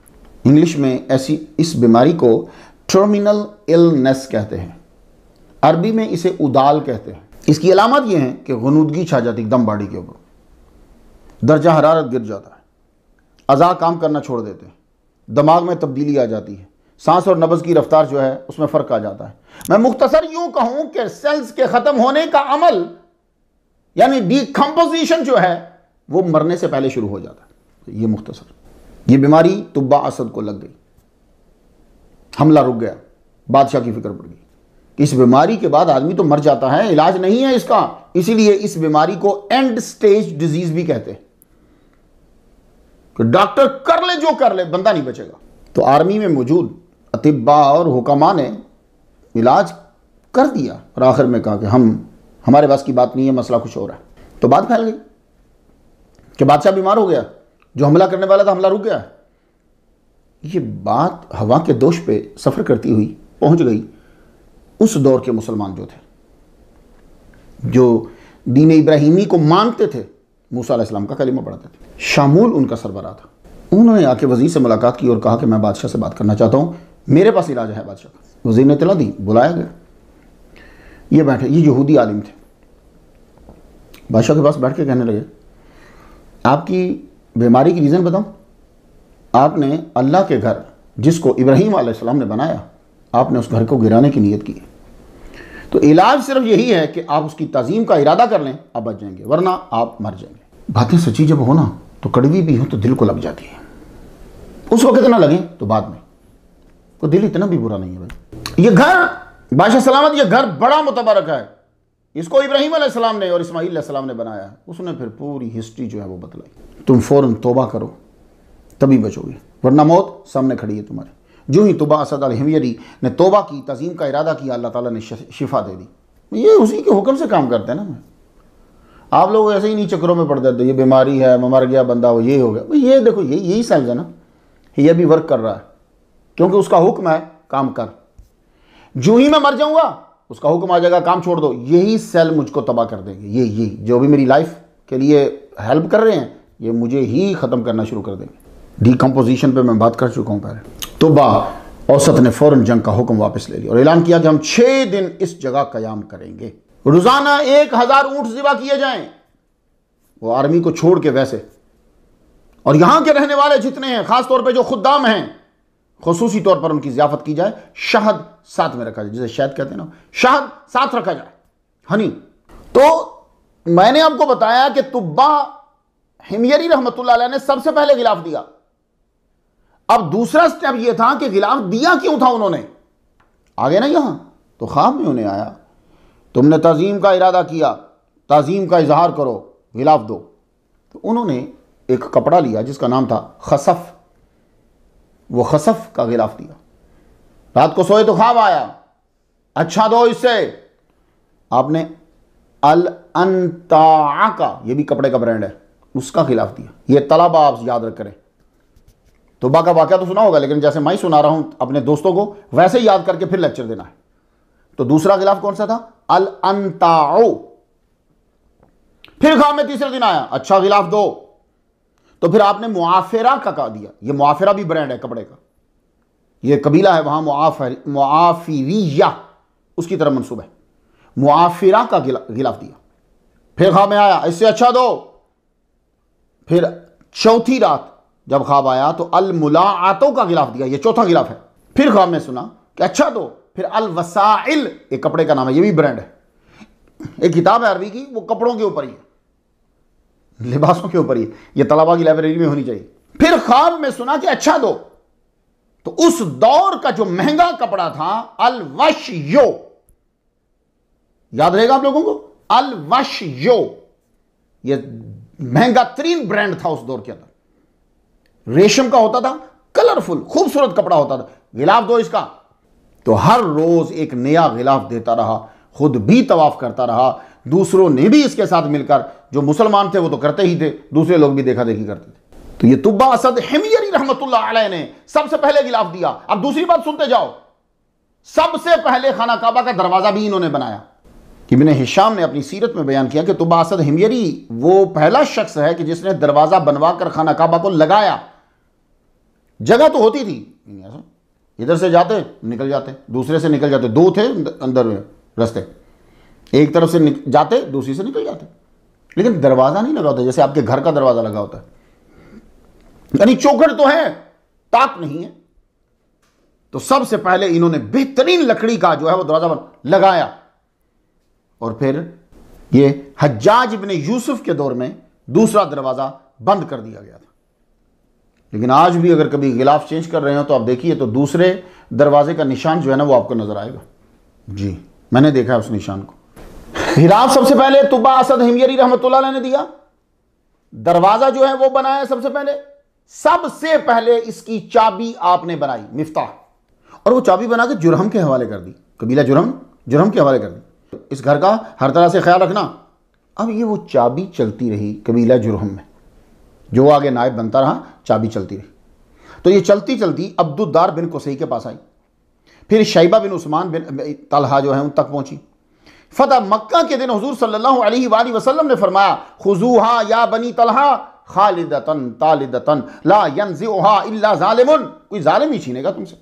इंग्लिश में ऐसी इस बीमारी को टर्मिनल इलनेस कहते हैं, अरबी में इसे उदाल कहते हैं। इसकी अलामत यह है कि गुनूदगी छा जाती एकदम बॉडी के ऊपर, दर्जा हरारत गिर जाता है, अज़ा काम करना छोड़ देते हैं, दिमाग में तब्दीली आ जाती है, सांस और नब्ज़ की रफ्तार जो है उसमें फ़र्क आ जाता है। मैं मुख्तसर यूं कहूं कि सेल्स के ख़त्म होने का अमल यानी डिकम्पोजिशन जो है वो मरने से पहले शुरू हो जाता है। ये मुख्तसर, ये बीमारी तुब्बा असद को लग गई, हमला रुक गया, बादशाह की फिक्र पड़ गई। इस बीमारी के बाद आदमी तो मर जाता है, इलाज नहीं है इसका, इसीलिए इस बीमारी को एंड स्टेज डिजीज भी कहते हैं कि डॉक्टर कर ले जो कर ले, बंदा नहीं बचेगा। तो आर्मी में मौजूद अतिब्बा और हुक्मा ने इलाज कर दिया और आखिर में कहा कि हमारे पास की बात नहीं है, मसला कुछ और है। तो बात फैल गई कि बादशाह बीमार हो गया, जो हमला करने वाला था हमला रुक गया। ये बात हवा के दोष पे सफ़र करती हुई पहुंच गई उस दौर के मुसलमान जो थे, जो दीन इब्राहिमी को मानते थे, मूसा अलैहिस्सलाम का कलीमा पढ़ते थे। शामूल उनका सरबराह था। उन्होंने आके वज़ीर से मुलाकात की और कहा कि मैं बादशाह से बात करना चाहता हूँ, मेरे पास इलाज है बादशाह का। वज़ीर ने इत्तला दी, बुलाया गया। ये बैठे, ये यहूदी आलिम थे। बादशाह के पास बैठ के कहने लगे, आपकी बीमारी की रीज़न बताऊँ? आपने अल्लाह के घर जिसको इब्राहीम अलैहिस्सलाम ने बनाया, आपने उस घर को गिराने की नीयत की है। तो इलाज सिर्फ यही है कि आप उसकी ताज़ीम का इरादा कर लें, आप बच जाएंगे, वरना आप मर जाएंगे। बातें सच्ची जब हो ना तो कड़वी भी हो तो दिल को लग जाती है। उस वक्त ना लगे तो बाद में, तो दिल इतना भी बुरा नहीं है भाई। ये घर बादशाह सलामत, ये घर बड़ा मुतबरक है, इसको इब्राहीम अलैहिस्सलाम ने और इस्माईल अलैहिस्सलाम ने बनाया है। उसने फिर पूरी हिस्ट्री जो है वो बतलाई। तुम फ़ौरन तौबा करो तभी बचोगे, वरना मौत सामने खड़ी है तुम्हारे। जो ही तुबा असद अल-हिमयरी ने तौबा की, तज़ीम का इरादा किया, अल्लाह ताला ने शिफा दे दी। ये उसी के हुक्म से काम करते हैं ना। आप लोग ऐसे ही नहीं चक्रों में पड़ जाते, ये बीमारी है, मर गया बंदा, वो ये हो गया। भाई ये देखो, यही सेल्स है ना, ये भी वर्क कर रहा है, क्योंकि उसका हुक्म है काम कर। जो ही मैं मर जाऊंगा उसका हुक्म आ जाएगा काम छोड़ दो। यही सेल मुझको तबाह कर देंगे। ये जो भी मेरी लाइफ के लिए हेल्प कर रहे हैं, ये मुझे ही ख़त्म करना शुरू कर देंगे। डिकम्पोजिशन पे मैं बात कर चुका हूँ पहले। तौबा औसत ने फौरन जंग का हुक्म वापस ले लिया और ऐलान किया कि हम 6 दिन इस जगह कयाम करेंगे, रोजाना 1000 ऊंट ज़िबा किए जाएं, वो आर्मी को छोड़ के वैसे, और यहां के रहने वाले जितने हैं, खासतौर पे जो खुद्दाम हैं, खुसूसी तौर पर उनकी ज़ियाफत की जाए, शहद साथ में रखा जाए, जिसे शहद कहते हैं ना, शहद साथ रखा जाए, हनी। तो मैंने आपको बताया कि तुब्बा हिमयरी रहमतुल्लाह अलैह ने सबसे पहले गिलाफ दिया। अब दूसरा स्टेप यह था कि गिलाफ दिया क्यों था उन्होंने, आगे ना यहां तो ख्वाब में उन्हें आया, तुमने ताजीम का इरादा किया, ताजीम का इजहार करो, गिलाफ दो। तो उन्होंने एक कपड़ा लिया जिसका नाम था खसफ, वो खसफ का गिलाफ दिया। रात को सोए तो ख्वाब आया, अच्छा दो इससे, आपने अल अंता का, ये भी कपड़े का ब्रांड है, उसका खिलाफ दिया। ये तलबा आप याद रख करें, तौबा का वाक़या तो सुना होगा, लेकिन जैसे मैं सुना रहा हूं अपने दोस्तों को, वैसे याद करके फिर लेक्चर देना है। तो दूसरा खिलाफ कौन सा था? अल अंताओ। फिर ख्वाब में तीसरे दिन आया, अच्छा खिलाफ दो, तो फिर आपने मुआफिरा का दिया। ये मुआफिरा भी ब्रांड है कपड़े का, ये कबीला है वहां, मुआफिरिया, उसकी तरफ मंसूब है, मुआफिरा का गिलाफ दिया। फिर ख्वाब में आया, इससे अच्छा दो। फिर चौथी रात जब ख्वाब आया तो अल मुलाआतों का गिलाफ दिया, ये चौथा गिलाफ है। फिर ख्वाब में सुना कि अच्छा दो। फिर अल वसाइल, एक कपड़े का नाम है, ये भी ब्रांड है, एक किताब है अरबी की, वो कपड़ों के ऊपर ही है, लिबासों के ऊपर ही, ये तलबा की लाइब्रेरी में होनी चाहिए। फिर ख्वाब में सुना कि अच्छा दो, तो उस दौर का जो महंगा कपड़ा था अल वशयो, याद रहेगा आप लोगों को, अल वशयो, ये महंगा तरीन ब्रांड था उस दौर के अंदर, रेशम का होता था, कलरफुल खूबसूरत कपड़ा होता था। गिलाफ दो इसका। तो हर रोज एक नया गिलाफ देता रहा, खुद भी तवाफ करता रहा, दूसरों ने भी इसके साथ मिलकर, जो मुसलमान थे वो तो करते ही थे, दूसरे लोग भी देखा देखी करते थे। तो ये तुब्बा असद हिमयरी रहमतुल्लाह अलैह ने सबसे पहले गिलाफ दिया। अब दूसरी बात सुनते जाओ, सबसे पहले खाना काबा का दरवाजा भी इन्होंने बनाया। इब्ने हिशाम ने अपनी सीरत में बयान किया कि तुब्बा असद हिमयरी वो पहला शख्स है कि जिसने दरवाजा बनवाकर खाना काबा को लगाया। जगह तो होती थी, इधर से जाते निकल जाते, दूसरे से निकल जाते, दो थे अंदर में रास्ते, एक तरफ से जाते, दूसरी से निकल जाते, लेकिन दरवाजा नहीं लगा होता जैसे आपके घर का दरवाजा लगा होता है, यानी चौखट तो है, ताक नहीं है। तो सबसे पहले इन्होंने बेहतरीन लकड़ी का जो है वो दरवाजा लगाया, और फिर ये हज्जाज इब्ने यूसुफ के दौर में दूसरा दरवाजा बंद कर दिया गया था। लेकिन आज भी अगर कभी गिलाफ चेंज कर रहे हो तो आप देखिए, तो दूसरे दरवाजे का निशान जो है ना वो आपको नजर आएगा। जी, मैंने देखा है उस निशान को। गिलाफ सबसे पहले तुब्बा असद हिमयरी रहमतुल्लाह अलैह ने दिया, दरवाजा जो है वो बनाया सबसे पहले। सबसे पहले इसकी चाबी आपने बनाई, मिफ्ताह, और वो चाबी बना के जुरहम के हवाले कर दी, कबीला जुरहम के हवाले कर दी। इस घर का हर तरह से ख्याल रखना। अब ये वो चाबी चलती रही कबीला जुरहम में, जो आगे नायब बनता रहा, चाबी चलती रही। तो ये चलती चलती अब्दुद्दार बिन कुसई के पास आई, फिर शैबा बिन उस्मान बिन तलहा जो है उन तक पहुंची। फतह मक्का के दिन हुजूर सल्लल्लाहु अलैहि वसल्लम ने फरमाया, खुजूहा या बनी तलहा खालिदतन तालिदतन ला यंज़िउहा इल्ला ज़ालिमुन, कोई जालिम ही छीनेगा तुमसे।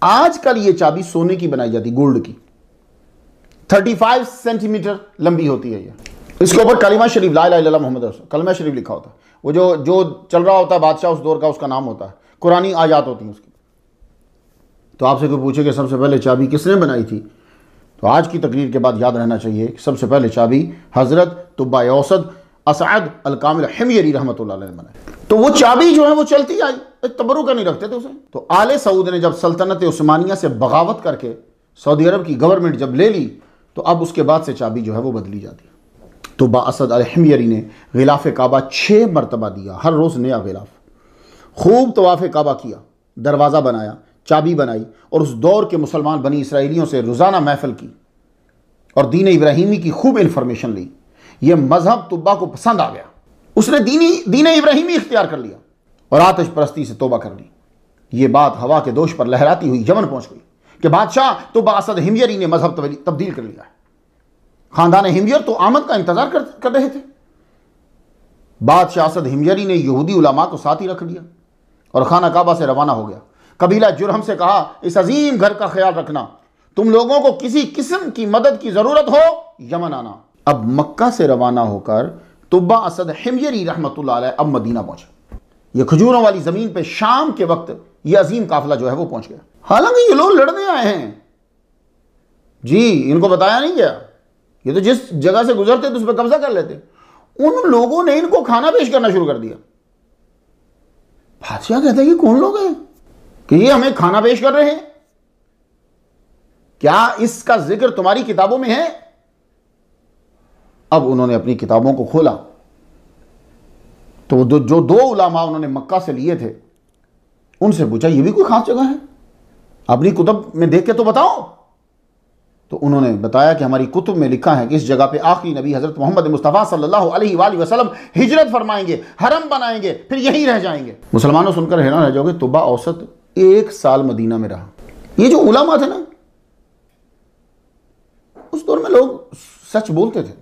आजकल ये चाबी सोने की बनाई जाती, गोल्ड की, 35 सेंटीमीटर लंबी होती है ये। इसके ऊपर कलिमा शरीफ, ला इलाहा इल्लल्लाह मुहम्मद रसूल, कलिमा शरीफ लिखा होता है। वो जो चल रहा होता है बादशाह उस दौर का, उसका नाम होता है, कुरानी आयात होती हैं उसकी। तो आपसे कोई पूछे कि सबसे पहले चाबी किसने बनाई थी, तो आज की तकरीर के बाद याद रहना चाहिए कि सबसे पहले चाबी हजरत तुब्बा औसद असअद अल कामिल हिमयरी रहमतुल्लाह अलैह ने बनाई। तो वो चाबी जो है वो चलती आई, तबरुक नहीं रखते थे उसे। तो आले सऊद ने जब सल्तनत उस्मानिया से बगावत करके सऊदी अरब की गवर्नमेंट जब ले ली, तो अब उसके बाद से चाबी जो है वो बदली जाती है। तुब्बा असद अल हिमयरी ने गिलाफ काबा 6 मरतबा दिया, हर रोज़ नया गिलाफ। खूब तवाफ़ काबा किया, दरवाज़ा बनाया, चाबी बनाई, और उस दौर के मुसलमान बनी इसराइलियों से रोज़ाना महफिल की और दीन इब्राहिमी की खूब इन्फॉर्मेशन ली। यह मजहब तुब्बा को पसंद आ गया, उसने दीन इब्राहिमी इख्तियार कर लिया और आतिश परस्ती से तौबा कर ली। ये बात हवा के दोष पर लहराती हुई यमन पहुंच गई कि बादशाह तुब्बा असद हिमयरी ने मजहब तब्दील कर लिया है। खानदान हिमयर तो आमद का इंतजार कर रहे थे। बादशाह असद हिमयरी ने यहूदी उलमा को साथ ही रख लिया और खाना काबा से रवाना हो गया। कबीला जुरहम से कहा, इस अजीम घर का ख्याल रखना, तुम लोगों को किसी किस्म की मदद की जरूरत हो यमन आना। अब मक्का से रवाना होकर तुब्बा असद हिमयरी रहमतुल्लाह अलैह अब मदीना पहुंचे। ये खजूरों वाली जमीन पे शाम के वक्त ये अजीम काफिला जो है वो पहुंच गया। हालांकि ये लोग लड़ने आए हैं जी, इनको बताया नहीं गया, ये तो जिस जगह से गुजरते तो उस पर कब्जा कर लेते। उन लोगों ने इनको खाना पेश करना शुरू कर दिया। बादशाह कहते हैं ये कौन लोग हैं कि ये हमें खाना पेश कर रहे हैं, क्या इसका जिक्र तुम्हारी किताबों में है? अब उन्होंने अपनी किताबों को खोला तो जो दो उलामा उन्होंने मक्का से लिए थे उनसे पूछा, ये भी कोई खास जगह है? अपनी कुतुब में देख के तो बताओ। तो उन्होंने बताया कि हमारी कुतुब में लिखा है कि इस जगह पे आखिरी नबी हजरत मोहम्मद मुस्तफ़ा सल्लल्लाहु अलैहि वसल्लम हिजरत फरमाएंगे, हरम बनाएंगे, फिर यहीं रह जाएंगे। मुसलमानों सुनकर हैरान रह जाओगे, तुब्बा औसत 1 साल मदीना में रहा। ये जो उलामा थे ना, उस दौर में लोग सच बोलते थे,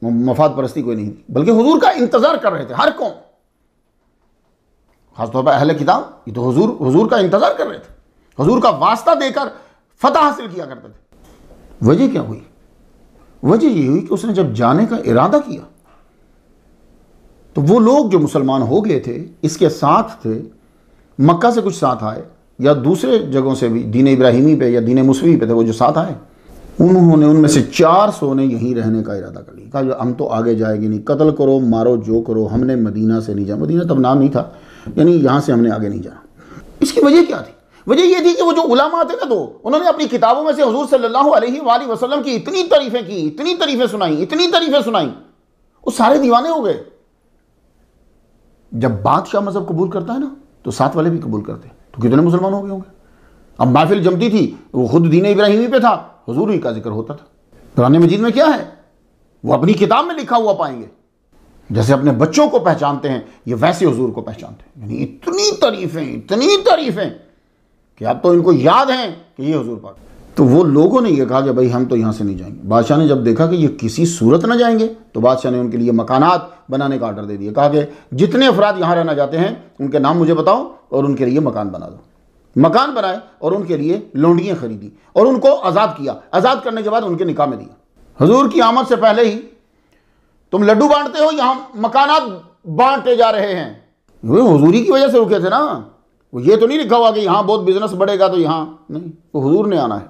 मफाद परस्ती कोई नहीं थी, बल्कि हुजूर का इंतजार कर रहे थे हर कौम। खासतौर पर अहले किताब, ये तो हुजूर का इंतजार कर रहे थे, हुजूर का वास्ता देकर फतह हासिल किया करते थे। वजह क्या हुई? वजह ये हुई कि उसने जब जाने का इरादा किया तो वो लोग जो मुसलमान हो गए थे इसके साथ थे, मक्का से कुछ साथ आए या दूसरे जगहों से भी दीन इब्राहिमी पे या दीन मुसवी पे थे, वो जो साथ आए उन्होंने उनमें से 400 ने यहीं रहने का इरादा कर लिया। कहा हम तो आगे जाएंगे नहीं, कत्ल करो मारो जो करो, हमने मदीना से नहीं जाना। मदीना तब नाम नहीं था, यानी यहाँ से हमने आगे नहीं जाना। इसकी वजह क्या थी? वजह यह थी कि वो जो उलामा थे ना, तो उन्होंने अपनी किताबों में से हुजूर सल्लल्लाहु अलैहि वसल्लम की इतनी तारीफें की, इतनी तारीफें सुनाई, वो सारे दीवाने हो गए। जब बादशाह मजहब कबूल करता है ना तो साथ वाले भी कबूल करते, तो कितने मुसलमान हो गए होंगे। अब महफिल जमती थी, वो खुद दीन इब्राहिमी पे था, हुजूर ही का जिक्र होता था। कुरान मजीद में क्या है वो अपनी किताब में लिखा हुआ पाएंगे। जैसे अपने बच्चों को पहचानते हैं ये वैसे हुजूर को पहचानते हैं। यानी इतनी तारीफें कि अब तो इनको याद है कि ये हुजूर पाक। तो वो लोगों ने ये कहा कि भाई हम तो यहाँ से नहीं जाएंगे। बादशाह ने जब देखा कि ये किसी सूरत ना जाएंगे तो बादशाह ने उनके लिए मकानात बनाने का ऑर्डर दे दिया। कहा कि जितने अफराद यहाँ रहना चाहते हैं उनके नाम मुझे बताओ और उनके लिए मकान बना दो। मकान बनाए और उनके लिए लौंडियाँ खरीदी और उनको आज़ाद किया। आज़ाद करने के बाद उनके निकाह में दिया। हुजूर की आमद से पहले ही तुम लड्डू बांटते हो, यहाँ मकानात बांटे जा रहे हैं। वो हुजूरी की वजह से रुके थे ना, वो ये तो नहीं लिखा हुआ कि यहाँ बहुत बिजनेस बढ़ेगा तो यहाँ नहीं, वो हुजूर ने आना है।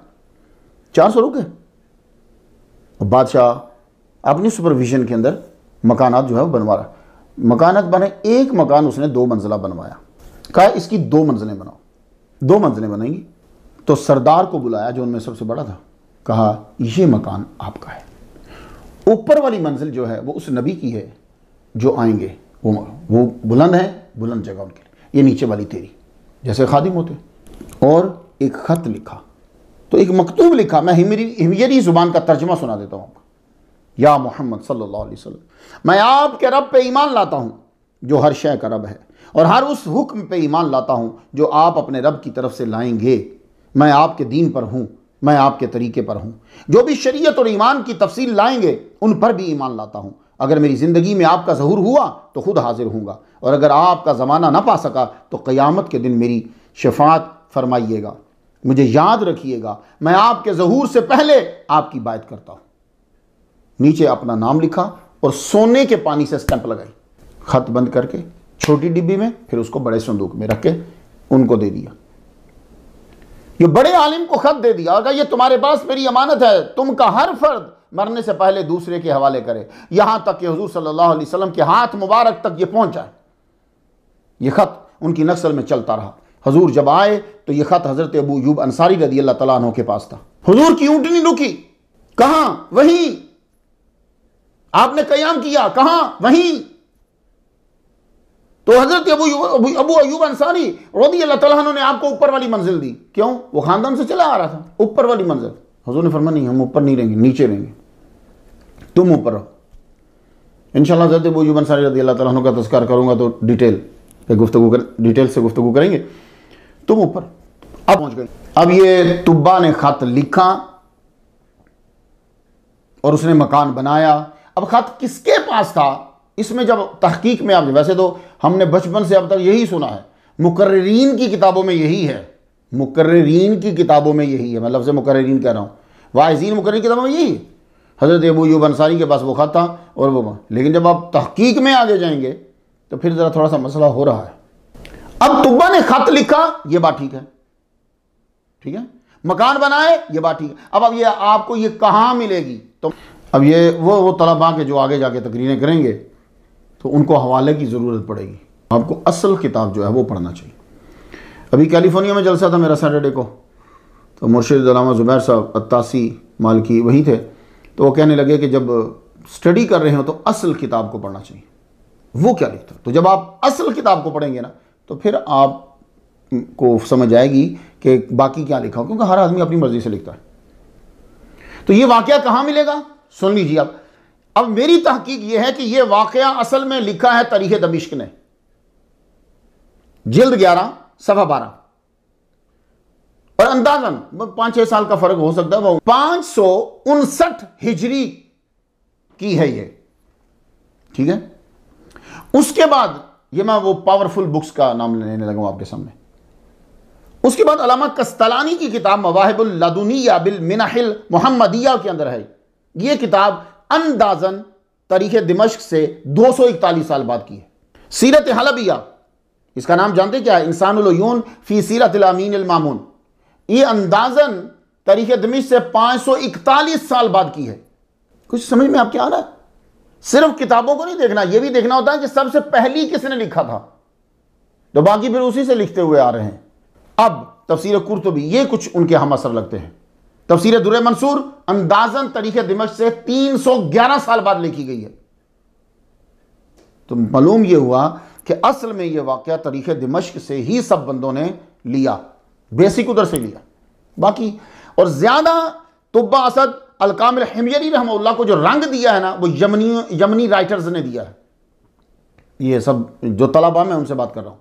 400 रुके। बादशाह अपनी सुपरविजन के अंदर मकानात जो है वो बनवा रहा। मकानात बने, एक मकान उसने 2 मंजिला बनवाया। कहा इसकी 2 मंजिलें बनाओ। 2 मंजिलें बनेंगी। तो सरदार को बुलाया जो उनमें सबसे बड़ा था, कहा ये मकान आपका है। ऊपर वाली मंजिल जो है वो उस नबी की है जो आएंगे, वो बुलंद है, बुलंद जगह उनके लिए। ये नीचे वाली तेरी, जैसे खादिम होते। और एक खत लिखा, तो एक मकतूब लिखा। मैं हिमयरी जुबान का तर्जमा सुना देता हूँ। या मोहम्मद सल्लल्लाहु अलैहि वसल्लम, मैं आपके रब पे ईमान लाता हूँ जो हर शय का रब है, और हर उस हुक्म पे ईमान लाता हूँ जो आप अपने रब की तरफ से लाएंगे। मैं आपके दीन पर हूँ, मैं आपके तरीके पर हूँ। जो भी शरीयत और ईमान की तफसील लाएंगे उन पर भी ईमान लाता हूँ। अगर मेरी ज़िंदगी में आपका ज़हूर हुआ तो खुद हाजिर हूँगा, और अगर आपका ज़माना ना पा सका तो क़यामत के दिन मेरी शफाअत फरमाइएगा। मुझे याद रखिएगा, मैं आपके ज़हूर से पहले आपकी बात करता हूँ। नीचे अपना नाम लिखा और सोने के पानी से स्टैंप लगाई। खत बंद करके छोटी डिब्बी में, फिर उसको बड़े संदूक में रख के उनको दे दिया। ये बड़े आलिम को खत दे दिया, अगर ये तुम्हारे पास मेरी अमानत है, तुम का हर फर्द मरने से पहले दूसरे के हवाले करे, यहां तक कि हुजूर सल्लल्लाहु अलैहि वसल्लम के हाथ मुबारक तक ये पहुंचा। ये खत उनकी नस्ल में चलता रहा। हुजूर जब आए तो ये खत हजरत अबू अय्यूब अंसारी रज़ियल्लाहु तआला अन्हु के पास था। हुजूर की ऊँटनी रुकी, कहां? वहीं। आपने कयाम किया, कहां? वहीं। तो हजरत अबू अय्यूब अंसारी रज़ियल्लाहु तआला अन्हु ने आपको ऊपर वाली मंजिल दी। क्यों? वो खानदान से चला आ रहा था, ऊपर वाली मंजिल। हुजूर ने फरमाया नहीं, हम ऊपर नहीं रहेंगे, नीचे रहेंगे, तुम ऊपर रहो। इंशाअल्लाह हजरत अबू अय्यूब अंसारी रज़ियल्लाहु तआला अन्हु का तज़किरा करूंगा तो डिटेल से गुफ्तगू करेंगे। तुम ऊपर। अब पहुंच गए। अब ये तुब्बा ने खत लिखा और उसने मकान बनाया। अब खत किसके पास था इसमें जब तहकीक में, आप वैसे तो हमने बचपन से अब तक यही सुना है, मुकर्रिरीन की किताबों में यही है मुकर्रिरीन की किताबों में यही है, मैं लफ्ज़ मुकर्रिरीन कह रहा हूँ, वाइज़ीन मुकर्रिरीन की किताबों में यही है। हज़रत अबू अय्यूब अंसारी के पास वो खत था और वो, लेकिन जब आप तहकीक में आगे जाएंगे तो फिर ज़रा थोड़ा सा मसला हो रहा है। अब तुब्बा ने खत लिखा, ये बात ठीक है, ठीक है, मकान बनाए, ये बात ठीक है। अब ये आपको ये कहाँ मिलेगी? तो अब ये वो तलबा के जो आगे जाके तकरीरें करेंगे तो उनको हवाले की ज़रूरत पड़ेगी। आपको असल किताब जो है वो पढ़ना चाहिए। अभी कैलिफोर्निया में जलसा था मेरा सैटरडे को, तो मुर्शिद अल्लामा ज़ुबैर साहब अत्तासी मालिकी वहीं थे, तो वो कहने लगे कि जब स्टडी कर रहे हो तो असल किताब को पढ़ना चाहिए, वो क्या लिखता। तो जब आप असल किताब को पढ़ेंगे ना तो फिर आपको समझ आएगी कि बाकी क्या लिखा हो, क्योंकि हर आदमी अपनी मर्जी से लिखता है। तो ये वाकया कहाँ मिलेगा, सुन लीजिए। अब मेरी तहकीक ये है कि ये वाकया असल में लिखा है तारीख़ दमिश्क ने, जिल्द 11 सफ़ा 12, और अंदाजन 5-6 साल का फर्क हो सकता है। वो 559 हिजरी की है ये, ठीक है। उसके बाद ये मैं वो पावरफुल बुक्स का नाम लेने लगा आपके सामने। उसके बाद अल्लामा कस्तलानी की किताब मवाहिबुल लदुनिया बिल मिनाहिल मुहम्मदिया के अंदर है। ये किताब अंदाजन तारीख़ दिमश्क से 241 साल बाद की है। सीरत हलबिया, इसका नाम जानते क्या है? इंसानुल उयून फी सीरतिल अमीन अल मामून। ये अंदाजन तारीख़ दिमश्क से 541 साल बाद की है। कुछ समझ में आपके आ रहा है? सिर्फ किताबों को नहीं देखना, यह भी देखना होता है कि सबसे पहली किसने लिखा था, तो बाकी फिर उसी से लिखते हुए आ रहे हैं। अब तफसीर कुर्तुबी, ये कुछ उनके हम असर लगते हैं। तफसीर दुर्र मंसूर अंदाजन तारीख़ दिमश्क से 311 साल बाद लिखी गई है। तो मालूम यह हुआ कि असल में यह वाक़या तारीख़ दिमश्क से ही सब बंदों ने लिया, बेसिक उधर से लिया। बाकी और ज़्यादा तुब्बा असद अल-कामिल हिमयरी रहमतुल्लाह को जो रंग दिया है ना, वो यमनी राइटर्स ने दिया है। ये सब जो तलबा मैं उनसे बात कर रहा हूँ,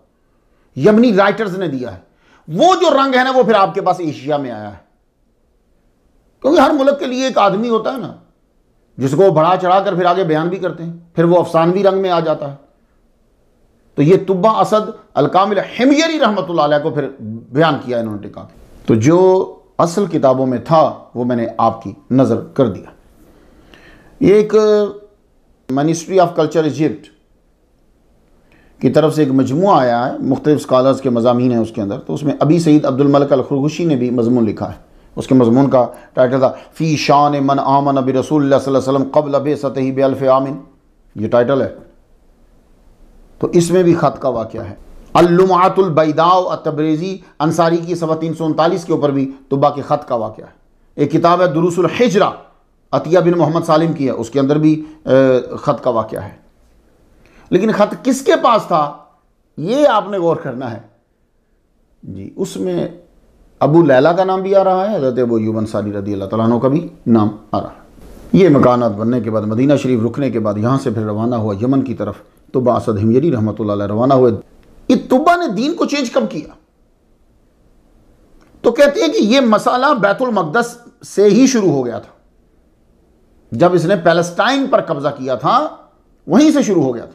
यमनी राइटर्स ने दिया है। वो जो रंग है ना, वो फिर आपके पास एशिया में आया है, क्योंकि हर मुल्क के लिए एक आदमी होता है ना जिसको बढ़ा चढ़ा कर फिर आगे बयान भी करते हैं, फिर वो अफसानवी रंग में आ जाता है। तो ये तुब्बा असद अल-कामिल हिमयरी रहमतुल्लाह अलैह को फिर बयान किया इन्होंने टिका। तो जो असल किताबों में था वो मैंने आपकी नज़र कर दिया। ये एक मिनिस्ट्री ऑफ कल्चर इजिप्ट की तरफ से एक मजमूआ आया है, मुख्तलिफ स्कॉलर्स के मज़ामीन हैं उसके अंदर। तो उसमें अबी सईद अब्दुल मलिक अल खुरगुशी ने भी मजमून लिखा है। उसके मजमून का टाइटल था फ़ी शान मन आमन बि रसूलुल्लाह सल्लल्लाहु अलैहि वसल्लम क़ब्ल बिअसतिही बिअल्फ़ आमिन, ये टाइटल है। तो इसमें भी ख़त का वाक़या है। अल-लुमअतुल बैदाउ अत-तबरेज़ी अंसारी की सफ़ा 339 के ऊपर भी तुब्बा के ख़त का वाक़या है। एक किताब है दुरूसुल हिजरा, अतिया बिन मोहम्मद सालिम की है, उसके अंदर भी ख़त का वाक़या है। लेकिन ख़त किसके पास था ये आपने गौर करना है जी। उसमें अबू लैला का नाम भी आ रहा है, हज़रत अबू अय्यूब अंसारी रज़ियल्लाहु तआला अन्हु का भी नाम आ रहा है। ये मकानात बनने के बाद, मदीना शरीफ रुकने के बाद यहाँ से फिर रवाना हुआ यमन की तरफ। तुब्बा असद हिमयरी रहमतुल्लाह अलैह रवाना हुए। ये तुब्बा ने दीन को चेंज कब किया? तो कहते हैं कि ये मसाला बैतुल मक़दस से ही शुरू हो गया था। जब इसने पैलेस्टाइन पर कब्जा किया था वहीं से शुरू हो गया था।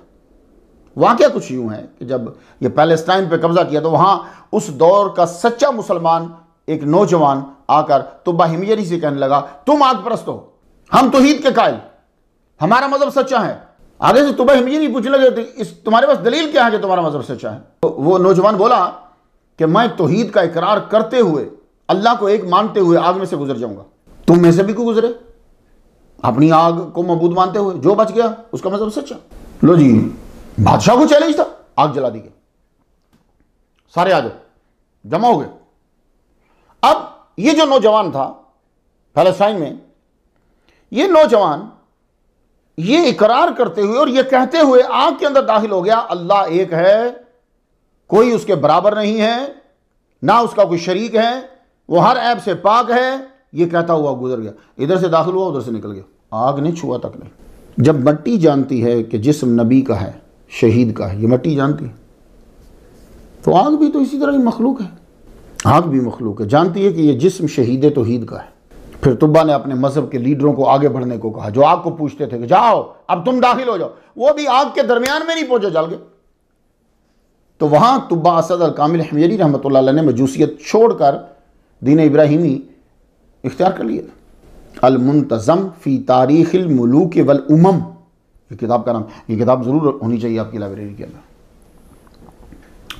वाक़या कुछ यूं है कि जब ये पैलेस्टाइन पर कब्जा किया तो वहां उस दौर का सच्चा मुसलमान एक नौजवान आकर तुब्बा हिमयरी से कहने लगा, तुम आग परस्त हो, हम तौहीद के कायल, हमारा मजहब सच्चा है। आगे से तुब्बा हिमयरी पूछने लगे, इस तुम्हारे पास दलील क्या है कि तुम्हारा मजहब सच्चा है? तो वो नौजवान बोला कि मैं तौहीद का इकरार करते हुए, अल्लाह को एक मानते हुए आग में से गुजर जाऊंगा। तुम में से भी क्यों गुजरे? अपनी आग को मबूद मानते हुए, जो बच गया उसका मजहब सच्चा। लो जी, बादशाह को चैलेंज था, आग जला दी गई, सारे आ जाओ, जमा हो गए। अब ये जो नौजवान था पैलेस्टाइन में, ये नौजवान ये इकरार करते हुए और ये कहते हुए आग के अंदर दाखिल हो गया, अल्लाह एक है, कोई उसके बराबर नहीं है, ना उसका कोई शरीक है, वो हर ऐब से पाक है। ये कहता हुआ गुजर गया, इधर से दाखिल हुआ उधर से निकल गया, आग ने छुआ तक नहीं। जब मट्टी जानती है कि जिस्म नबी का है, शहीद का है, ये मट्टी जानती है, तो आग भी तो इसी तरह ही मखलूक है। आग भी मखलूक है, जानती है कि ये जिस्म शहीद तौहीद का है। फिर तुब्बा ने अपने मजहब के लीडरों को आगे बढ़ने को कहा, जो आग को पूछते थे कि जाओ अब तुम दाखिल हो जाओ। वो भी आग के दरमियान में नहीं पहुंचे, जल गए। तो वहां तुब्बा असद अल कामिल हिमयरी रहमतुल्लाह अलैह ने मजूसियत छोड़कर दीन इब्राहिमी इख्तियार कर लिया था। अल मुंतज़म फ़ी तारीख़िल मुलूक वल उमम, ये किताब का नाम, ये किताब ज़रूर होनी चाहिए आपकी लाइब्रेरी के अंदर।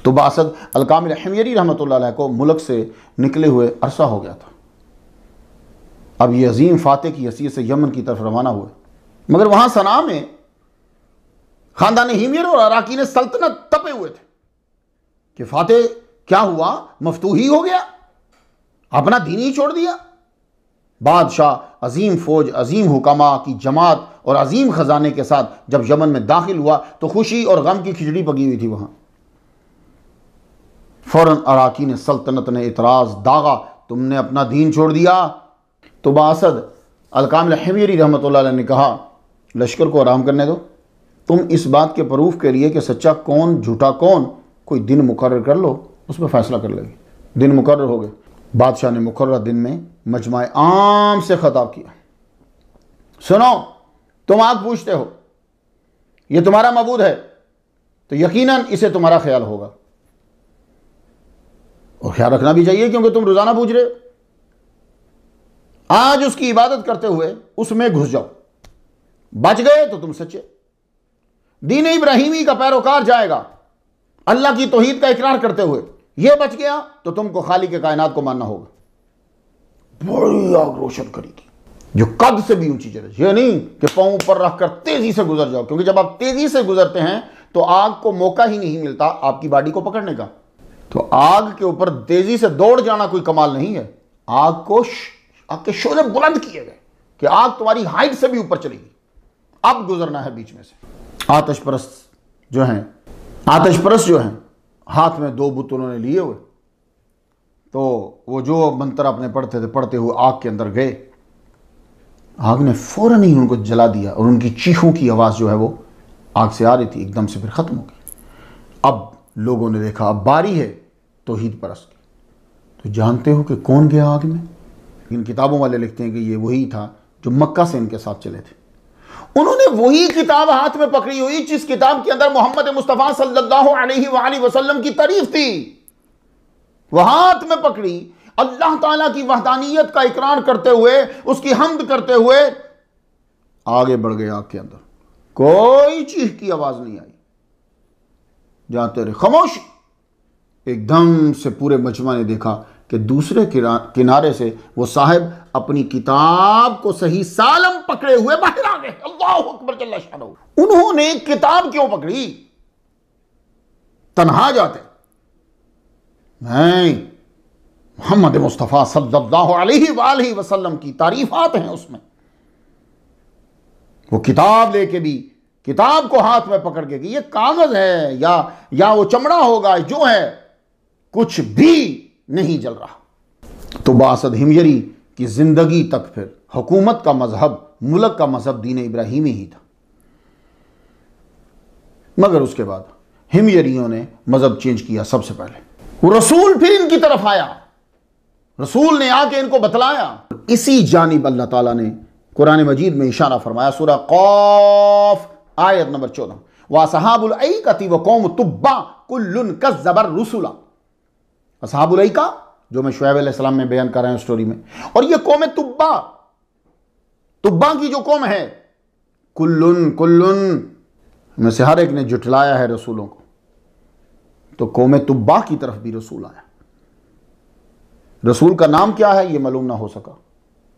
तुब्बा असद अल कामिल हिमयरी रहमतुल्लाह अलैह को मुल्क से निकले हुए अरसा हो गया था। अब ये अजीम फातेह की हैसियत से यमन की तरफ रवाना हुए, मगर वहां सना में खानदान हिमयर और अराकीन सल्तनत तपे हुए थे कि फातेह क्या हुआ, मफतूही हो गया, अपना दीन ही छोड़ दिया। बादशाह अजीम फौज, अजीम हुकामा की जमात और अजीम खजाने के साथ जब यमन में दाखिल हुआ तो खुशी और गम की खिचड़ी पकी हुई थी वहां। फौरन अराकीन सल्तनत ने इतराज दागा, तुमने अपना दीन छोड़ दिया। तो बासद अल कामिल हिमयरी रहमतुल्लाह अलैह ने कहा, लश्कर को आराम करने दो, तुम इस बात के प्रूफ के लिए कि सच्चा कौन झूठा कौन, कोई दिन मुकर्रर कर लो, उस पर फैसला कर लेगी। दिन मुकर्रर हो गए। बादशाह ने मुकर्रर दिन में मजमा आम से खिताब किया, सुनो, तुम आग पूछते हो, यह तुम्हारा मबूद है तो यकीनन इसे तुम्हारा ख्याल होगा, और ख्याल रखना भी चाहिए क्योंकि तुम रोजाना पूछ रहे हो। आज उसकी इबादत करते हुए उसमें घुस जाओ, बच गए तो तुम सच्चे। दीन इब्राहिमी का पैरोकार जाएगा अल्लाह की तौहीद का इकरार करते हुए, यह बच गया तो तुमको खालिक के कायनात को मानना होगा। बड़ी आग रोशन करेगी जो कद से भी ऊंची चले, यह नहीं कि पांव ऊपर रखकर तेजी से गुजर जाओ, क्योंकि जब आप तेजी से गुजरते हैं तो आग को मौका ही नहीं मिलता आपकी बॉडी को पकड़ने का। तो आग के ऊपर तेजी से दौड़ जाना कोई कमाल नहीं है। आग के शोले बुलंद किए गए कि आग तुम्हारी हाइट से भी ऊपर चलेगी, अब गुजरना है बीच में से। आतिशपरस्त जो हैं हाथ में 2 बुत उन्होंने लिए हुए, तो वो जो मंत्र अपने पढ़ते हुए आग के अंदर गए, आग ने फौरन ही उनको जला दिया और उनकी चीखों की आवाज़ जो है वो आग से आ रही थी, एकदम से फिर ख़त्म हो गई। अब लोगों ने देखा अब बारी है तौहीद परस्त की। तो जानते हो कि कौन गया आग में? इन किताबों वाले लिखते हैं कि ये वही था जो मक्का से इनके साथ चले थे। उन्होंने वही किताब हाथ में पकड़ी हुई जिस किताब के अंदर मोहम्मद मुस्तफ़ा सल्लल्लाहु अलैहि वसल्लम की तारीफ थी, वह हाथ में पकड़ी, अल्लाह ताला की वहदानियत का इकरार करते हुए, उसकी हम्द करते हुए आगे बढ़ गए आग के अंदर। कोई चीख की आवाज नहीं आई, जाते रहे खामोशी। एकदम से पूरे मजमा ने देखा कि दूसरे किनारे से वो साहब अपनी किताब को सही सालम पकड़े हुए बाहर आ गए। अल्लाह अकबर जल्ला शानहू। उन्होंने किताब क्यों पकड़ी? तन्हा जाते नहीं, मोहम्मद मुस्तफ़ा सल्लल्लाहु अलैहि वसल्लम की तारीफात हैं उसमें। वो किताब लेके भी, किताब को हाथ में पकड़ के कि ये कागज है या वो चमड़ा होगा, जो है कुछ भी नहीं जल रहा। तो बासद हिमयरी की जिंदगी तक फिर हुकूमत का मजहब, मुल्क का मजहब दीन इब्राहिमी ही था। मगर उसके बाद हिमयरियों ने मजहब चेंज किया। सबसे पहले वो रसूल फिर इनकी तरफ आया, रसूल ने आके इनको बतलाया। इसी जानिब अल्लाह ताला ने कुरान मजीद में इशारा फरमाया, सूरह क़ाफ आयत नंबर 14, व असहाबुल ऐकति व कौम तुब्बा कुल्लुन कज़्ज़बर रुसुला। असहाबुल ऐका जो मैं शुएब अलैहिस्सलाम में बयान कर रहा हूं स्टोरी में, और ये कौम तुब्बा की जो कौम है, कुल्लुन में से हर एक ने जुटलाया है रसूलों को। तो कौम तुब्बा की तरफ भी रसूल आया। रसूल का नाम क्या है ये मालूम ना हो सका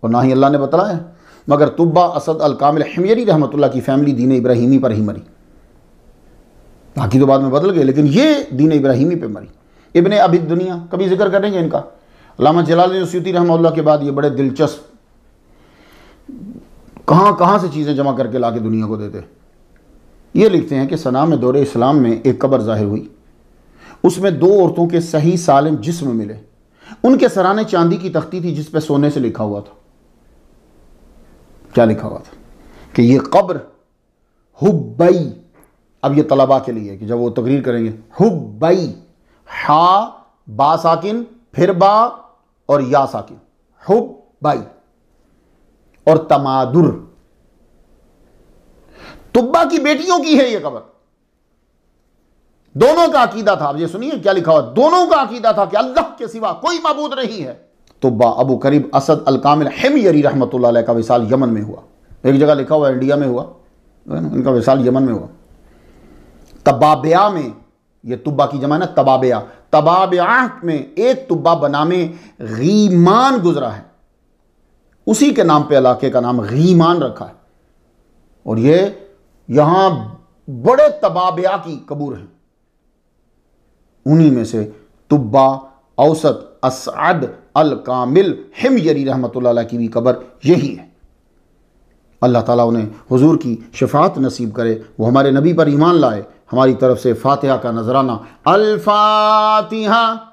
और ना ही अल्लाह ने बताया, मगर तुब्बा असद अल कामिल हिमयरी रहमतुल्लाह की फैमिली दीन इब्राहिमी पर ही मरी। बाकी तो बाद में बदल गए, लेकिन ये दीन इब्राहिमी पे मरी। इब्ने अबी दुनिया कभी जिक्र करेंगे इनका। अल्लामा जलालुद्दीन सुयूती रहमतुल्लाह के बाद ये बड़े दिलचस्प कहाँ से चीज़ें जमा करके ला के दुनिया को देते। ये लिखते हैं कि सना में दौरे इस्लाम में एक कब्र ज़ाहिर हुई, उसमें 2 औरतों के सही सालिम जिस्म मिले। उनके सराने चांदी की तख्ती थी जिस पे सोने से लिखा हुआ था। क्या लिखा हुआ था कि ये कब्र हुब्बई, अब ये तलबा के लिए कि जब वो तकरीर करेंगे, हुब्बई, हा बा साकिन, फिर बा और या साकिन, हुब्बई, और तमादुर, तुब्बा की बेटियों की है ये कब्र। दोनों का अकीदा था, अब ये सुनिए क्या लिखा हुआ, दोनों का अकीदा था कि अल्लाह के सिवा कोई माबूद नहीं है। तुब्बा अबू करीब असद अल कामिल हिमयरी रहमतुल्लाह अलैह का विसाल यमन में हुआ। एक जगह लिखा हुआ इंडिया में हुआ, इनका विसाल यमन में हुआ। तबाबिया में, ये तुब्बा की जमा ना तबाबिया, तबाबिया में एक तुब्बा बनामे गीमान गुजरा है, उसी के नाम पे इलाके का नाम गीमान रखा है। और ये यहां बड़े तबाबिया की कबूर हैं, उन्हीं में से तुब्बा औसत असअद अल कामिल हिमयरी रहमतुल्लाह अलैह की भी कब्र यही है। अल्लाह ताला उन्हें हुजूर की शफाअत नसीब करे, वो हमारे नबी पर ईमान लाए। हमारी तरफ से फातिहा का नजराना। अल फातिहा।